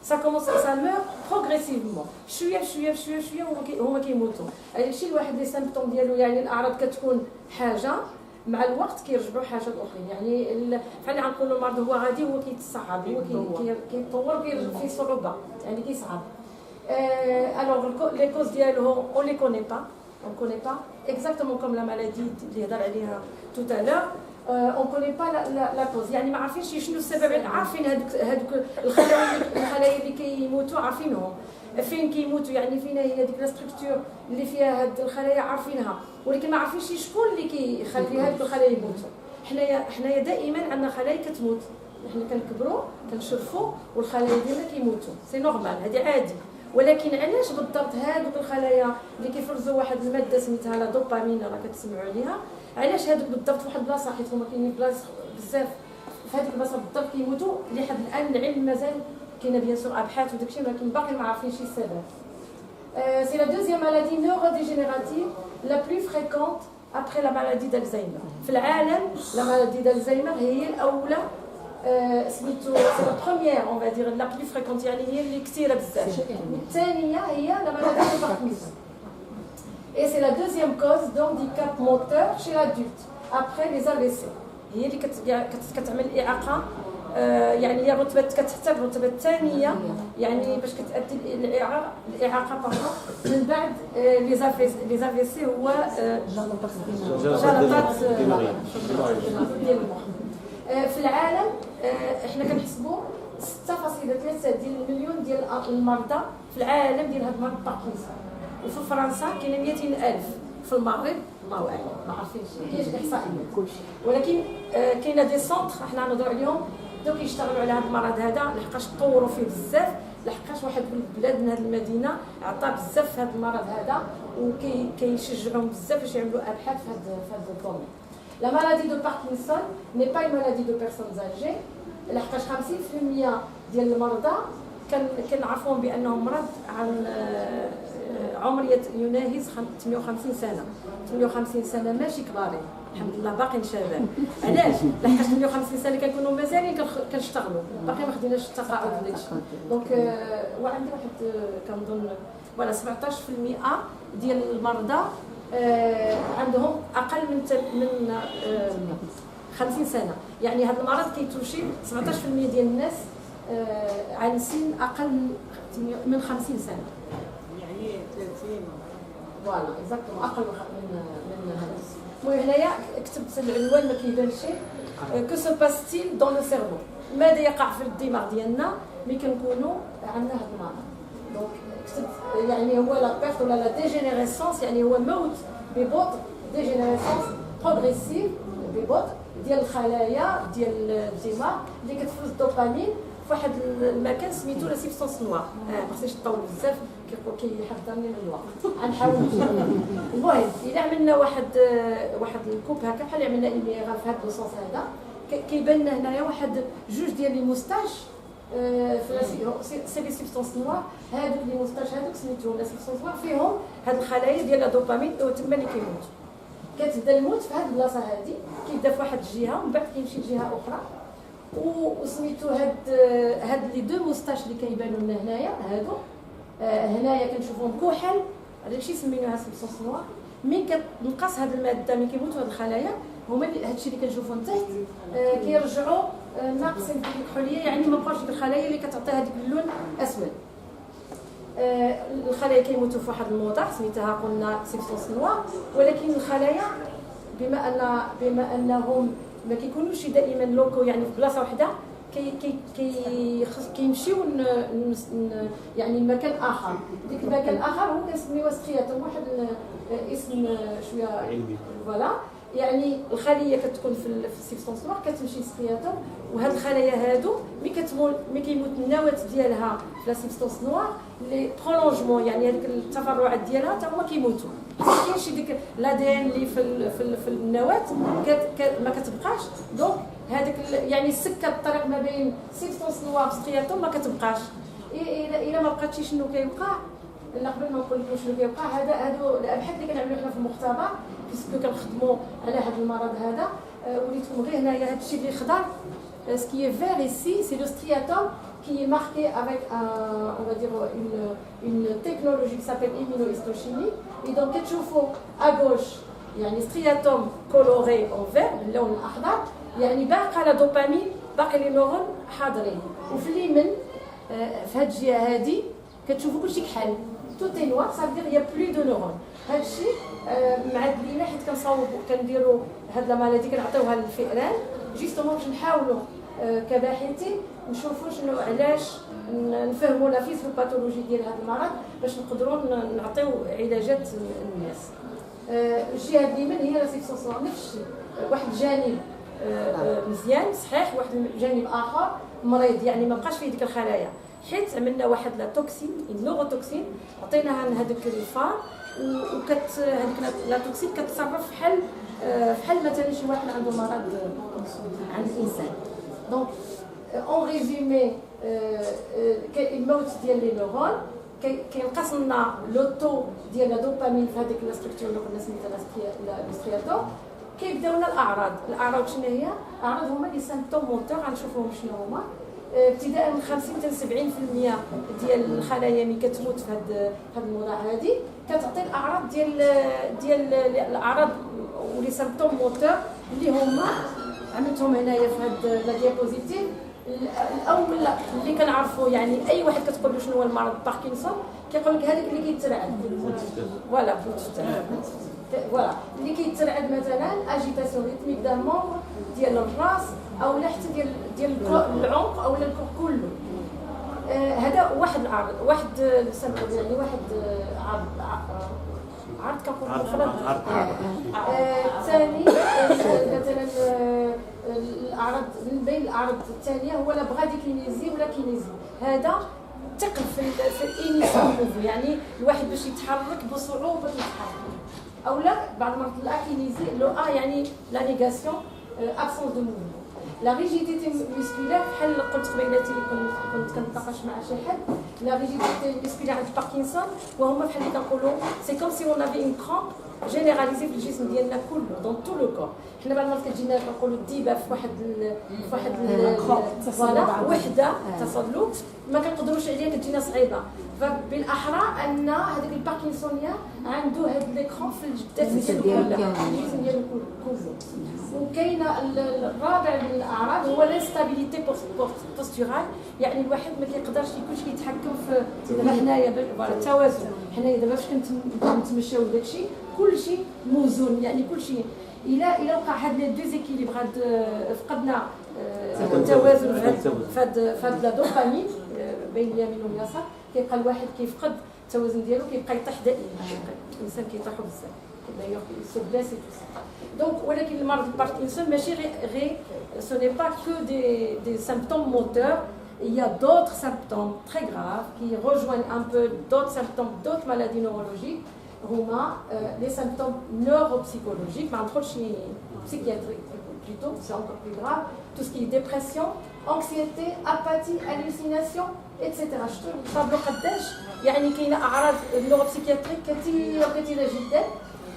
سا كومونس سا مور بروغريسيفمون شويه بشويه بشويه بشويه هما كيموتوا. هادشي الواحد لي سيمبتوم ديالو يعني الاعراض كتكون حاجه مع الوقت كيرجعوا حاجات اخرين، يعني بحال اللي غنقولوا المرض هو غادي هو كيتصعب هو كيتطور كيرجع فيه صعوبه يعني كيصعب. الوغ لي كوز ديالو اون لي كوني با اكزاكتومون كوم لا مالادي اللي هضر عليها توت الور اون كوني با لا كوز، يعني ما عارفينش شنو السبب. عارفين هذوك الخلايا اللي كيموتوا عارفينهم فين كيموتوا، يعني فين هي ديك لا ستركتور اللي فيها هاد الخلايا عارفينها، ولكن ما عارفينش شكون اللي كيخلي هاد الخلايا يموتوا. حنايا دائما عندنا خلايا كتموت، حنا كنكبروا كنشرفوا والخلايا ديالنا كيموتوا، سي نورمال هذه عادي. ولكن علاش بالضبط هادوك الخلايا اللي كيفرزوا واحد الماده سميتها لا دوبامين راه كتسمعوا عليها، علاش هادوك بالضبط واحد البلاصه حيت هما كاينين بلاص بزاف في هذيك البلاصه بالضبط كيموتوا لحد الان العلم مازال كاينه بيان سور ابحاث وداكشي ولكن باقي ما عارفينش السبب. سي لا دوزيام مالادي نوروديجينيراتيف لا بلو فريكونت ابري لا مالادي دالزهايمر في العالم. لا مالادي دالزهايمر هي الاولى سميتو سي لا بروميير اون فادير لا بلو فريكونت، يعني هي اللي كثيره بزاف. الثانيه هي لا مالادي دو باركنسون اي سي لا دوزيام كوز دونديكاب موتور شي لادولت ابري لي AVC، هي اللي كتعمل اعاقه، يعني هي الرتبه كتحتاج الرتبه الثانيه يعني باش كتأدي الاعاقه من بعد لي AVC هو جلطات ديال المخ. في العالم احنا كنحسبوا 6.3 ديال المليون ديال المرضى في العالم ديال هذا المرض باركنسون، وفي فرنسا كاين 200,000، في المغرب الله اعلم ما عارفينش كاينش احصائيات، ولكن كاينه دي سونتر حنا نهضروا عليهم بداو كيشتغلوا على هذا المرض هذا لحقاش طوروا فيه بزاف، لحقاش واحد البلاد من هذه المدينه عطى بزاف في هذا المرض هذا وكيشجعوهم بزاف باش يعملوا ابحاث في هذا الدومين. لا مالادي دو باركنسون ني با اون مالادي دو بيرسونز اجي، لحقاش 50% ديال المرضى كنعرفوهم بانهم مرض عن عمر يناهز 58 سنه. 58 سنه ماشي كبارين، الحمد لله باقيين شباب. علاش؟ لحقاش 58 سنه كنكونوا مازالين كنشتغلوا، باقي ما خديناش التقاعد ولا شي. دونك وعندي واحد كنظن فوالا 17% ديال المرضى عندهم اقل من 50 سنه، يعني هذا المرض كيتوشي 17% ديال الناس عن سن اقل من 50 سنه، يعني 30 فوالا اكزاكتومون اقل من هذا. المهم هنايا كتبت العنوان ما كيبانش كو سو باستيل دون لو سيرفو، ماذا يقع في الدماغ ديالنا ملي كنكونوا عندنا هذا المرض. دونك كتبت يعني هو لا بيرت ولا لا ديجينيريسونس، يعني هو موت ببطء، ديجينيريسونس بروغريسيف ببطء ديال الخلايا ديال الدماغ اللي كتفرز الدوبامين في واحد المكان سميتو لا سيبستونس نوار. ما خصنيش نطول بزاف كيحضرني من الوقت غنحاول. المهم الا عملنا واحد الكوب هكا بحال اللي عملنا ايميغال في هذا الصوص هذا كيبان لنا هنايا واحد جوج ديال لي موستاش في سي لي سيبستونس نوار. هذوك لي موستاش هذوك سميتو لا سيبستونس نوار فيهم هاد الخلايا ديال الدوبامين وتما اللي كيموت. كتبدا الموت في هذه البلاصه هذه، كيبدا في واحد الجهه ومن بعد كيمشي لجهه اخرى. وسميتو هاد لي دو موستاش اللي كيبانوا لنا هنايا هادو هنايا كنشوفوهم كحل، هذاك الشيء سميناها سيبستونس نوار. من كتنقص هاد الماده ملي كيموتوا هاد الخلايا هما هادشي اللي كنشوفو من تحت كيرجعوا ناقصين ديك الكحوليه، يعني ما بقاوش ديك الخلايا اللي كتعطي هذيك اللون اسود. الخلايا كيموتوا في واحد الموضع سميتها قلنا سيبستونس نوار، ولكن الخلايا بما انهم ما كيكونوش دائما لوكو يعني في بلاصه واحده، كيمشيو يعني لمكان اخر. ديك المكان الاخر هو كنسميوه سترياتوم، واحد اسم شويه علمي فوالا. يعني الخليه كتكون في السيبستونس نوار كتمشي سترياتوم، وهاد الخلايا هادو ملي كيموت النواه ديالها في السيبستونس نوار لي برولونجمون، يعني هذيك التفرعات ديالها حتى هما كيموتوا. كاين شي ديك الادين اللي في النواه ما كتبقاش، دونك هذاك يعني السكه الطريق ما بين سيبستونس نوار وسترياتوم ما كتبقاش. الا ما بقاتش شنو كيوقع؟ لا قبل ما نقول لكم شنو كيوقع، هادو الابحاث اللي كنعملوا حنا في المختبر باسكو كنخدموا على هذا المرض هذا. وليتكم غير هنايا هذا الشيء اللي خضر سكي فير ايسي سي لو سترياتوم qui est marqué avec on va dire une technologie qui s'appelle immunohistochimie. Et donc كتشوفوا à gauche يعني سترياتوم coloré en vert باللون الاخضر، يعني باقي لا دوبامين، باقي لي نورون حاضرين. وفي اليمين في هاد الجهه هادي كتشوفوا كلشي كحل، tout est noir, ça veut dire il y a plus de neurones. هاد الشيء معدلين حيت كنصاوبوا كنديروا هاد لا مالادي كنعطيوها للفئران جوستومون باش نحاولوا كباحثين نشوفوا شنو علاش نفهموا لا فيزيوباثولوجي ديال هذا المرض باش نقدروا نعطيو علاجات للناس. الجهه اليمين هي لا سيبستونس نوار، نفس الشيء، واحد الجانب مزيان صحيح، واحد الجانب اخر مريض، يعني ما بقاش فيه ديك الخلايا، حيت عملنا واحد لا توكسين النوروتوكسين عطيناها لهذاك الفار، وكت هذيك لا توكسين كتصرف بحال مثلا شي واحد عنده مرض عند الانسان. دونك اون ريزومي الموت ديال لي نورون كينقص لنا لو تو ديال لا دوبامين في هذيك لا ستركتور اللي قلنا سميتها لا كيبداو لنا الاعراض شنو هي؟ الاعراض هما لي سيمبتوم موتور، غنشوفوهم شنو هما. ابتداء من 50 حتى 70% ديال الخلايا ملي كتموت في هاد الموضوع هادي كتعطي الاعراض ديال الاعراض ولي سيمبتوم موتور اللي هما عملتهم هنايا في هاد لا ديابوزيتيف. الاول اللي كنعرفوا يعني اي واحد كتقول له شنو هو المرض باركنسون كيقول لك هذاك اللي كيترعد فوالا فوالا اللي كيترعد مثلا اجيتاسيون ريتميك دان مون ديال الراس او لا حتى ديال العنق او الكور كله. هذا واحد العرض، واحد سبب يعني واحد عرض كنقولوا ثاني مثلا الاعراض من بين الاعراض الثانيه هو لا براديكينيزي ولا كينيزي. هذا ثقل في الانيسيون، يعني الواحد باش يتحرك بصعوبه يتحرك، او لا بعض المرات الاكينيزي لو يعني لا نيغاسيون ابسونس دو موفمون. لا ريجيديتي ميسكولير بحال قلت قبيلاتي اللي كنت كنتناقش مع شي حد، لا ريجيديتي ميسكولير عند باركنسون وهما بحال اللي كنقولوا سي كوم سي اون افي اون كرامب جينيراليزي في الجسم ديالنا كله دون تو لو كور. حنا بعض المرات كتجينا كنقولوا الديبه في واحد فوالا وحده تصلوا ما كنقدروش عليها كتجينا صعيبه. فبالاحرى ان هذاك الباركنسونيا عنده هاد ليكرون في الجسم ديالو كله. وكاينه الرابع من الاعراض هو الانستابيليتي بوستورال، يعني الواحد ما كيقدرش يكونش كيتحكم في هنايا التوازن. حنايا دابا فاش كنتمشاو داكشي كلشي موزون، يعني كلشي الى وقع هاد لي ديزيكيليبر فقدنا التوازن في هاد لا دوبامين بين اليمين واليسار، كيبقى الواحد كيفقد التوازن ديالو، كيبقى يطيح دائما، الانسان كيطيحوا بزاف d'ailleurs se blesse et tout ça. Donc ولكن المرض الباركنسون ماشي غير ce n'est pas que des symptômes moteurs, il y a d'autres symptômes très graves qui rejoignent un peu d'autres symptômes d'autres maladies neurologiques. هما les symptômes neuropsychologiques ما ندخلش psychiatrique plutôt, c'est encore plus grave, tout ce qui est dépression, anxiété, apathie, hallucination etc. شفتوا الطابلو قداش يعني كاينه اعراض نوروبسيكياتريك كثيره جدا.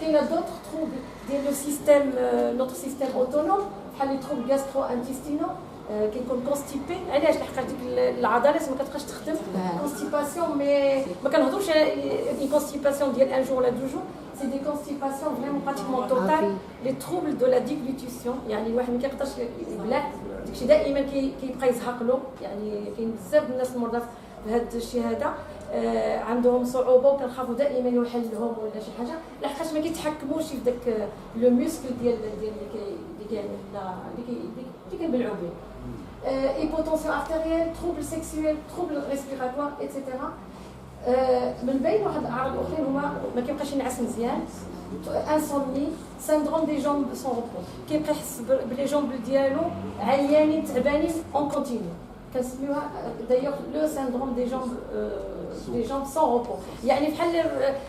كاينه دوطخ تروبل ديال لو سيستيم نوتر سيستيم اوتونوم بحال لي تروبل غاسترو انتستينو كيكون كونستيبي. علاش؟ لحقاش ديك العضلات ما كتبقاش تخدم كونستيباسيون. مي ما كنهضروش على كونستيباسيون ديال ان جور ولا دو جور، c'est des constipations vraiment pratiquement totales, les troubles de la déglutition. يعني الواحد ما كيقدرش يبلع، داكشي دائما كيبقى يزهق له. يعني كاين بزاف الناس المرضى في هذا الشيء هذا عندهم صعوبه وكنخافوا دائما يحل لهم ولا شي حاجه، لحقاش ما كيتحكموش في داك لو موسكل ديال اللي كنبلعوا به. hypotension artérielle, troubles sexuels, troubles respiratoires, etc. من بين واحد الاعراض الاخرين هما ما كيبقاش ينعس مزيان، انسومني، syndrome des jambes sans repos، كيبقى يحس بلي جامب ديالو عيانين تعبانين اون كونتينيو، كنسميوها دايوغ لو syndrome des jambes sans repos. يعني بحال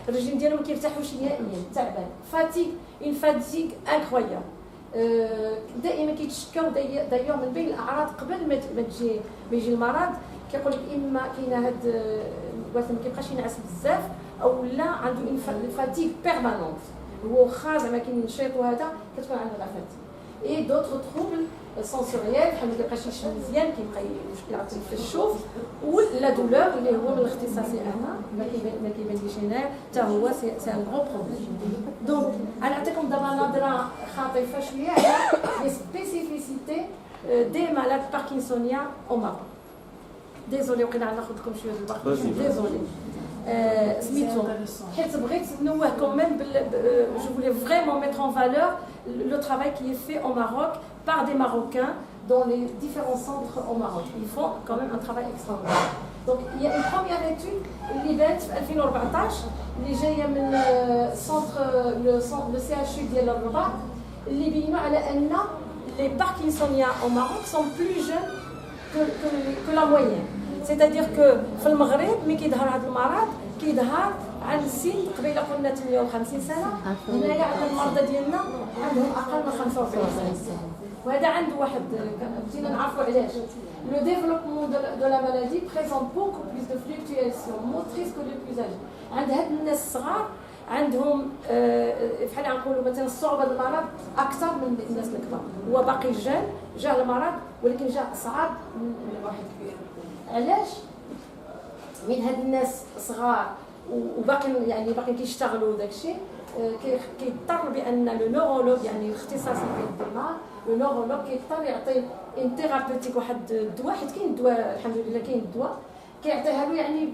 الرجلين ديالو ما كيرتاحوش نهائيا، تعبان، فاتيغ، اون فاتيغ انكرويابل. دائما كيتشكاو دايوغ من بين الاعراض قبل ما يجي المرض، كيقول لك اما كاينه هاد الواحد ما كيبقاش ينعس بزاف، او لا عنده فاتيغ بيرمانونت، هو واخا زعما كاين نشيط وهذا كتكون عنده لا فاتيغ. اي دوطر تروبل سونسوريال بحال ما كيبقاش يشم مزيان، كيبقى مشكل في الشوف، ولا دولور اللي هو من الاختصاصي انا ما كيبانليش هنا حتى هو سي ان غرو بروبليم. دونك غنعطيكم دابا نظره خاطفه شويه على لي سبيسيفيسيتي دي مالاد باركنسونيا او ماروك. ديزولي وقيلا ناخذ لكم شويه الوقت، ديزولي سميتو حيت بغيت نوهكم من جو voulais vraiment mettre en valeur le travail qui est fait au Maroc par des Marocains dans les différents centres au Maroc. Ils font quand même un travail extraordinaire. Donc il y a une première étude اللي بانت في 2014 اللي جايه من le CHU ديال الرباط، اللي بينوا على ان les parkinsoniens au Maroc sont plus jeunes que la moyenne. C'est-à-dire que في المغرب ملي كيظهر هذا المرض كيظهر عند سن قبيله قلنا 58 سنه، هنايا عندنا المرضى ديالنا عندهم اقل من 45 سنه، وهذا عنده واحد بدينا نعرفوا علاش. Le développement de la maladie présente beaucoup plus de fluctuations motrices que les plus âgés. عند هاد الناس الصغار عندهم بحال نقولوا مثلا صعوبه المرض اكثر من الناس الكبار. هو باقي جا المرض ولكن جا صعب من واحد كبير. علاش؟ من هاد الناس صغار وباقي يعني باقي كيشتغلوا داكشي، كيضطر بان لو نورولوج يعني الاختصاصي في الدماغ، لو نورولوج كيضطر يعطي ان ثيرابيوتيك واحد الدواء، حيت كاين الدواء الحمد لله كاين الدواء كيعطيها له يعني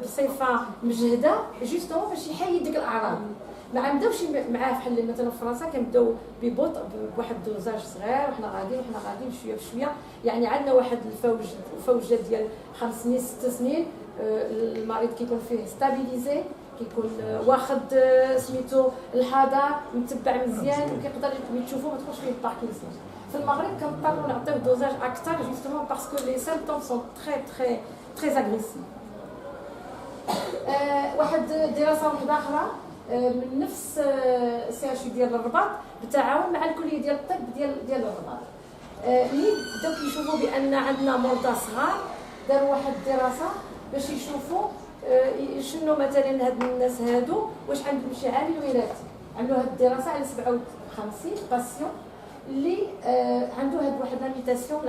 بصفه مجهده جوستومون باش يحيد ديك الاعراض. ما نبداوش معاه بحال مثلا في فرنسا كنبداو ببطء بواحد الدوزاج صغير وحنا غاديين شويه بشويه. يعني عندنا واحد الفوجه ديال 5 سنين 6 سنين المريض كيكون فيه ستابيليزي، كيكون واخد سميتو الحذر متبع مزيان وكيقدر تشوفوا ما تكونش فيه الباركنسون. في المغرب كنضطروا نعطيو دوزاج اكثر جوستومون باسكو لي سيمبتوم سون تري اغريسيف. واحد دراسه واحده اخرى من نفس سي اتش ديال الرباط بالتعاون مع الكليه ديال الطب ديال الرباط، اللي بداو كيشوفوا بان عندنا مرضى صغار. داروا واحد الدراسه باش يشوفوا شنو مثلا هاد الناس هادو واش عندهم شي عامل وراثي. عملوا هاد الدراسه على 57 باسيون اللي عنده هاد واحد لاميتاسيون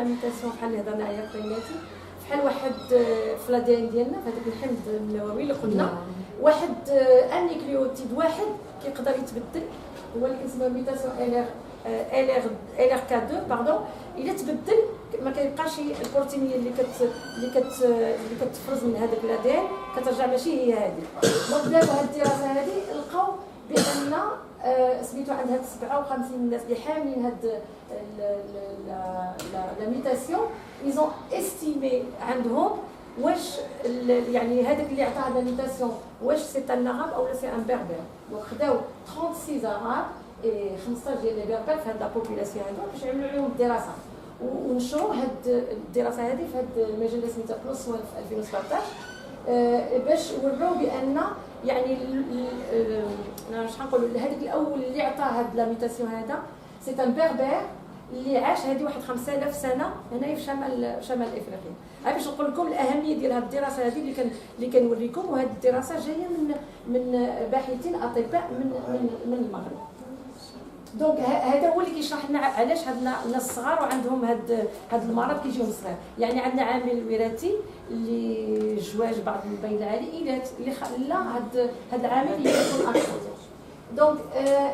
بحال اللي هضرنا عليها قبيلاتي، بحال واحد في لادين ديالنا في هذاك الحمض النووي اللي قلنا واحد النيكليوتيد واحد كيقدر يتبدل، هو اللي كنسميو ميتاسيون LR K2 باردون. الا تبدل ما كيبقاش البروتينيه اللي كتفرز من هذاك لادين كترجع ماشي هي هذه. دونك دابا هاد الدراسه هذه لقاو بان سميتو عند هاد 57 الناس اللي حاملين هاد لا ميتاسيون ايزون استيمي عندهم واش يعني هذاك اللي عطاه لا ميتاسيون واش سي ان عرب او سي ان بربر. وخداو 36 عرب اي 15 ديال لي بربر في هاد لا بوبولاسيون هادو باش يعملوا عليهم الدراسه ونشروا هاد الدراسه هذه في هاد المجله سميتها بلس 1 في 2017 باش وراو بان يعني واش غنقولوا هذاك الاول اللي عطاه هاد لا ميتاسيون هذا سي ان بربر اللي عاش هذه واحد 5000 سنه هنايا في شمال افريقيا. باش نقول لكم الاهميه ديال هذه الدراسه هذه اللي كنوريكم. وهذه الدراسه جايه من باحثين اطباء من المغرب. دونك هذا هو اللي كيشرح لنا علاش هاد الناس الصغار وعندهم هاد المرض كيجيهم صغير. يعني عندنا عامل وراثي اللي جواج بعض بين العائلات اللي خلى هاد العامل يكون اكثر. دونك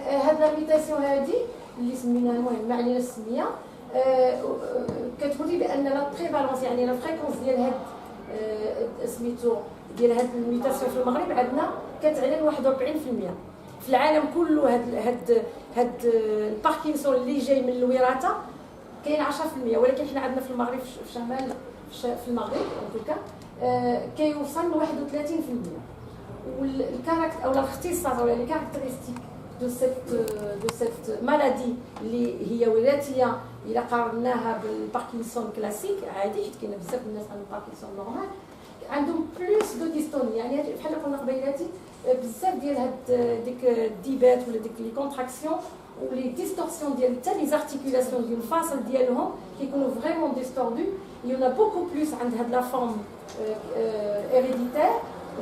هاد لابليكاسيون هادي اللي سميناها المهم ما علينا السميه كتوري بان لا بريفالونس يعني لا فريكونس ديال هاد سميتو ديال هاد الميوتاسيون في المغرب عندنا كتعلن 41%. في العالم كله هاد الباركنسون اللي جاي من الوراثه كاين 10%، ولكن حنا عندنا في المغرب في شمال في المغرب دوكا كيوصل ل 31%. والكاركتر او الاختصاص ولا لي كاركتيرستيك دو سيت مالادي اللي هي وراثيه الا قارناها بالباركنسون كلاسيك عادي، حيت كاين بزاف الناس عندهم باركنسون نورمال عندهم بلوس دو ديستوني، يعني بحال قلنا قبيلاتي بزاف ديال هاد ديك الديبات ولا ديك لي كونتراكسيون ولي ديستورسيون ديال حتى لي زارتيكولاسيون ديال الفاصل ديالهم كيكونوا فريمون ديستوردو. يونا بوكو بلوس عند هاد لا فورم هيريديتير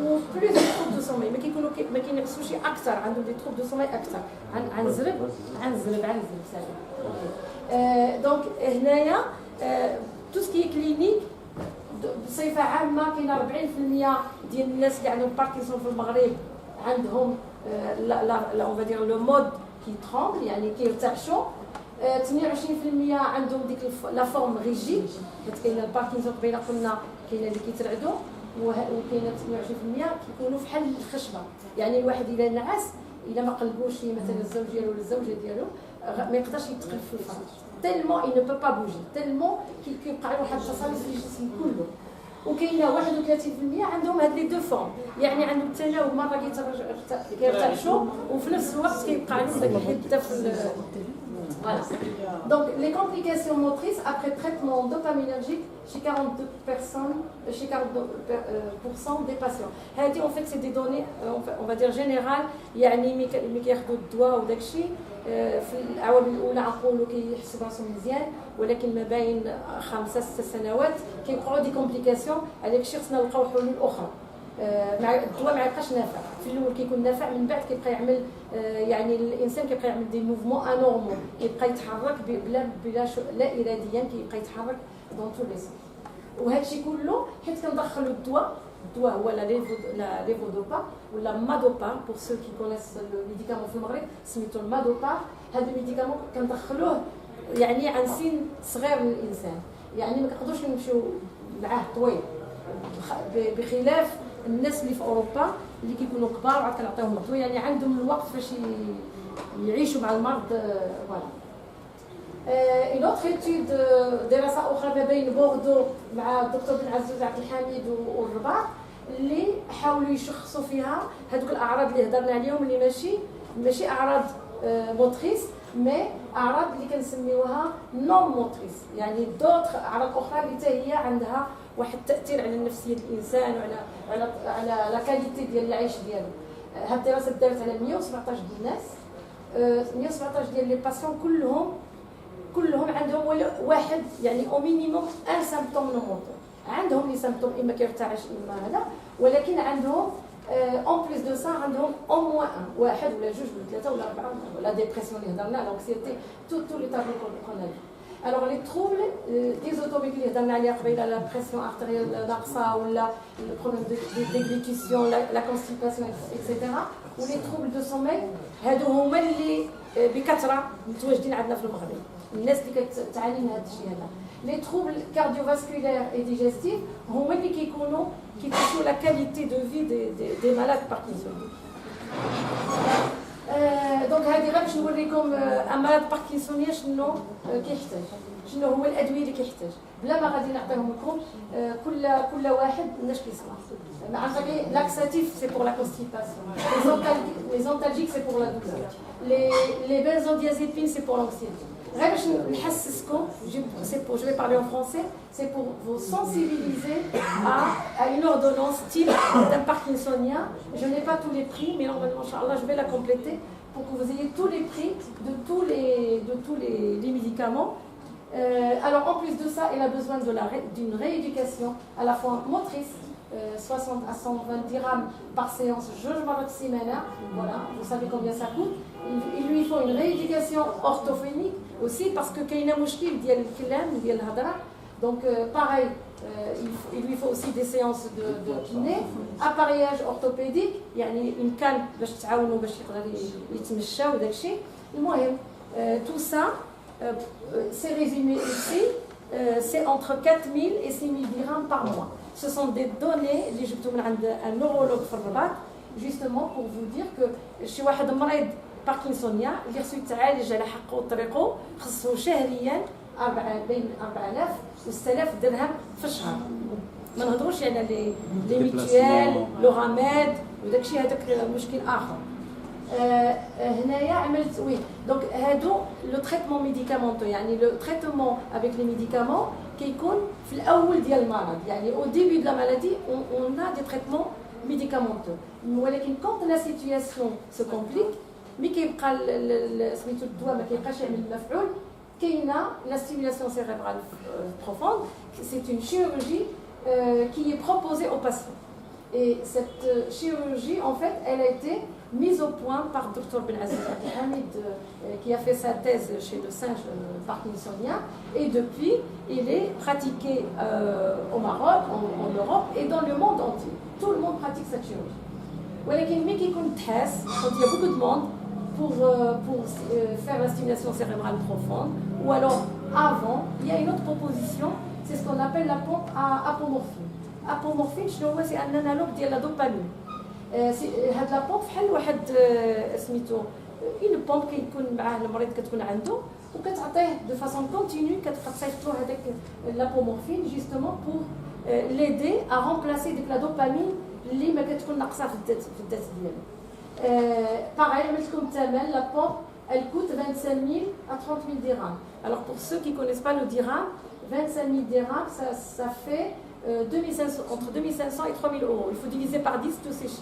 و بلوس دي تروب دو سومي ما كينقصوش اكثر، عندهم دي تروب دو سومي اكثر. عنزرب سالي. دونك هنايا تو سكي كلينيك بصفه عامه كاين 40% ديال الناس اللي عندهم باركنسون في المغرب عندهم لا اون فادير لو مود كي ترامبل يعني كيرتعشوا. 28% عندهم ديك لا فورم ريجيد، حيت كاين الباركنسون قبيله قلنا كاينه اللي كيترعدوا وكاينه 28% كيكونوا بحال الخشبه، يعني الواحد الا نعس الا ما قلبوش مثلا الزوج ديالو ولا الزوجه ديالو ما يقدرش يتقلب في الفرج تالمون il ne peut pas bouger تالمون كيوقع له واحد التصاميم في الجسم كله. وكاينه 31% عندهم هاد لي دو فورم، يعني عندهم التناوب مره كيرتعشوا وفي نفس الوقت كيبقى عندهم داك الحده في voilà. Donc les complications motrices après traitement dopaminergique chez 42% des patients. هذه en fait c'est des données on va dire générales، يعني ملي كياخذوا الدواء وداك الشيء في العوامل الاولى نقولوا كيحسوا براسهم مزيان، ولكن ما بين 5 6 سنوات كيوقعوا دي كومبليكاسيون. عليك شي خصنا نلقاو حلول اخرى. مع الدواء ما يبقاش نافع، في الاول كيكون نافع، من بعد كيبقى يعمل يعني الانسان كيبقى يعمل دي موفمون انورمال، كيبقى يتحرك بلا لا اراديا كيبقى يتحرك دون تو لي سونس. وهذا الشيء كله حيت كندخلوا الدواء هو لا ليفودوبا ولا مادوبا بور سو كي كونيس لو ميديكامون في المغرب سميتو المادوبا. هذا الميديكامون كندخلوه يعني عن سن صغير من الانسان، يعني ما كنقدروش نمشيو معاه طويل بخلاف الناس اللي في اوروبا اللي كيكونوا كبار وعاد كنعطيوهم الدواء، يعني عندهم الوقت فاش يعيشوا مع المرض. فوالا اون اوتر ايتود دراسه اخرى ما بين بوردو مع الدكتور بن عزوز عبد الحميد والرباط اللي حاولوا يشخصوا فيها هذوك الاعراض اللي هضرنا عليهم، اللي ماشي اعراض موتريس مي اعراض اللي كنسميوها نون موتريس، يعني دوطخ اعراض اخرى اللي حتى هي عندها واحد التاثير على نفسيه الانسان وعلى لا كاليتي ديال العيش ديالو. هاد الدراسه دارت على 117 ديال الناس، 117 ديال لي باسيون كلهم عندهم واحد يعني او مينيموم ان سيمبتوم نون موتور، عندهم لي سيمبتوم اما كيرتعش اما هذا، ولكن عندهم اون بليس دو سا عندهم او موان واحد ولا جوج ولا ثلاثه ولا اربعه ولا ديبرسيون اللي هضرنا، لونكسيتي تو لي تابلو كون. Alors les troubles dysotomiques اللي هضرنا عليها قبيله، لا بريسيون ارتيريال ناقصه ولا البروبليم ديغليتيسيون لا كونستيباسيون اكسيتيرا ولي troubles دو سومي، هادو هما اللي بكثره متواجدين عندنا في المغرب، الناس اللي كتعاني من هذا الشيء هذا. لي troubles كارديوفاسكولير اي ديجستيف هما اللي كيكونوا كيتشوفوا لا كاليتي دو في دي مالاد باركنسون. دونك هذه غير باش نوريكم امراض باركنسونيه شنو كيحتاج، شنو هو الادويه اللي كيحتاج، بلا ما غادي نعطيهم لكم كل واحد الناش كيسمع. عن طريق لاكساتيف سي بور لا كونستيباسيون، لي زونتالجيك سي بور لا دوuleur، لي بنزوديازépines سي بور l'anxiété. غير باش نحسسكم جو vais parler en français, c'est pour vous sensibiliser à une ordonnance type d'un parkinsonien. Je n'ai pas tous les prix, mais normalement, Inch'Allah, je vais la compléter pour que vous ayez tous les prix de tous les médicaments. Alors, en plus de ça, elle a besoin d'une rééducation à la fois motrice, 60 à 120 dirhams par séance, voilà, vous savez combien ça coûte. Il lui faut une rééducation orthophonique aussi parce que كاينه مشكل ديال الكلام ديال الهضره. Donc pareil il lui faut aussi des séances de kiné, appareillage orthopédique, يعني une canne باش تعاونوا باش يقدر يتمشى وداك الشيء. المهم tout ça c'est résumé ici, c'est entre 4000 et 6000 dirhams par mois. Ce sont des données اللي جبتهم من عند un neurologue في الرباط justement pour vous dire que شي واحد مريض باركنسونيا اللي خصو يتعالج على حقه وطريقه خصو شهريا بين 4000 و 6000 درهم في الشهر. ما نهضروش على لي ميتوال لو غاميد وداك الشيء، هذاك مشكل اخر. هنايا عملت وي دونك هادو لو تريتمون ميديكامونتو، يعني لو تريتمون افيك لي ميديكامون كيكون في الاول ديال المرض، يعني او ديبي دو لا مالادي اون ا دي تريتمون ميديكامونتو، ولكن كونت لا سيتوياسيون سو كومبليك مي كيبقى سميتو الدواء ما كيبقاش يعمل المفعول، كاينه لا ستيمولاسيون سيريبرال بروفوند. C'est une chirurgie qui est proposée aux patients. Et cette chirurgie, en fait, elle a été mise au point par Dr Benaziz Abdelhamid, qui a fait sa thèse chez le singe parkinsonien. Et depuis, il est pratiqué au Maroc, en Europe et dans le monde entier. Tout le monde pratique cette chirurgie. Quand il y a beaucoup de monde pour faire la stimulation cérébrale profonde, ou alors avant, il y a une autre proposition, c'est ce qu'on appelle la pompe à apomorphine. Apomorphine, c'est un analogue de la dopamine. هاد لا بومب بحال واحد سميتو اون بومب كيكون معاه المريض كتكون عنده وكتعطيه دو فاسون كونتينيو، كتبقى تصيفط له هذاك لابومورفين جوستومون بور ليدي ا رومبلاسي ديك لا دوبامين اللي ما كتكون ناقصه في الذات ديالو. باغي عملت لكم الثمن، لا بومب elle coûte 25 000 à 30 000 dirhams. Alors pour ceux qui ne connaissent pas le dirham, 25 000 dirhams, ça fait entre 2500 et 3000 euros. Il faut diviser par 10 tous ces chiffres.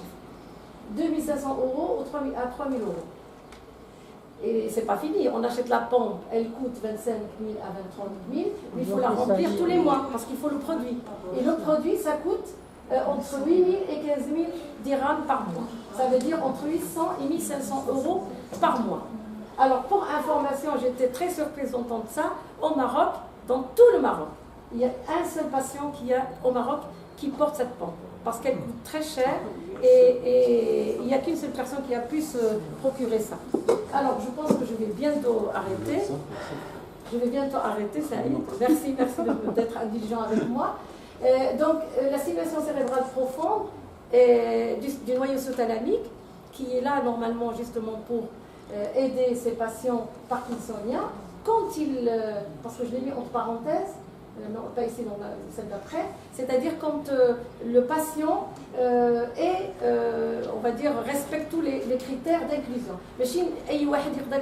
2500 euros à 3000 euros. Et c'est pas fini, on achète la pompe, elle coûte 25 000 à 30 000, mais il faut la remplir tous les mois parce qu'il faut le produit. Et le produit, ça coûte entre 8 000 et 15 000 dirhams par mois. Ça veut dire entre 800 et 1500 euros par mois. Alors pour information, j'étais très surprise d'entendre ça, au Maroc, dans tout le Maroc, il y a un seul patient au Maroc qui porte cette pompe parce qu'elle coûte très cher et il n'y a qu'une seule personne qui a pu se procurer ça. Alors je pense que je vais bientôt arrêter. Saïd. Merci d'être indulgent avec moi. Donc la stimulation cérébrale profonde du noyau sous-thalamique qui est là normalement justement pour aider ces patients parkinsoniens quand parce que je l'ai mis entre parenthèses, non, pas ici, dans celle d'après, c'est-à-dire quand le patient on va dire, respecte tous les critères d'inclusion. ماشي أي واحد يقدر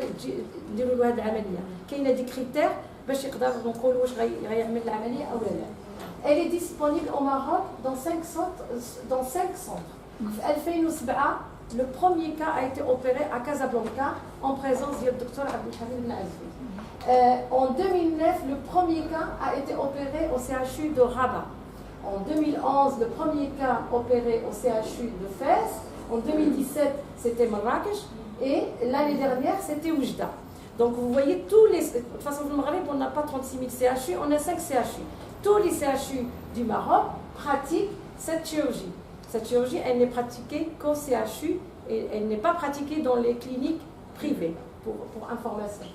يديروا له هذه العملية، كاينة دي كريتير باش يقدر نقولوا واش غيعمل العملية أو لا. Elle est disponible au Maroc dans 5 centres. En 2007, le premier cas a été opéré à Casablanca en présence du docteur Abdelhamid Benaziz. En 2009, le premier cas a été opéré au CHU de Rabat. En 2011, le premier cas opéré au CHU de Fès. En 2017, c'était Marrakech. Et l'année dernière, c'était Oujda. Donc vous voyez, de toute façon, au Maghreb, on n'a pas 36 000 CHU, on a 5 CHU. Tous les CHU du Maroc pratiquent cette chirurgie. Cette chirurgie, elle n'est pratiquée qu'au CHU et elle n'est pas pratiquée dans les cliniques privées, pour information.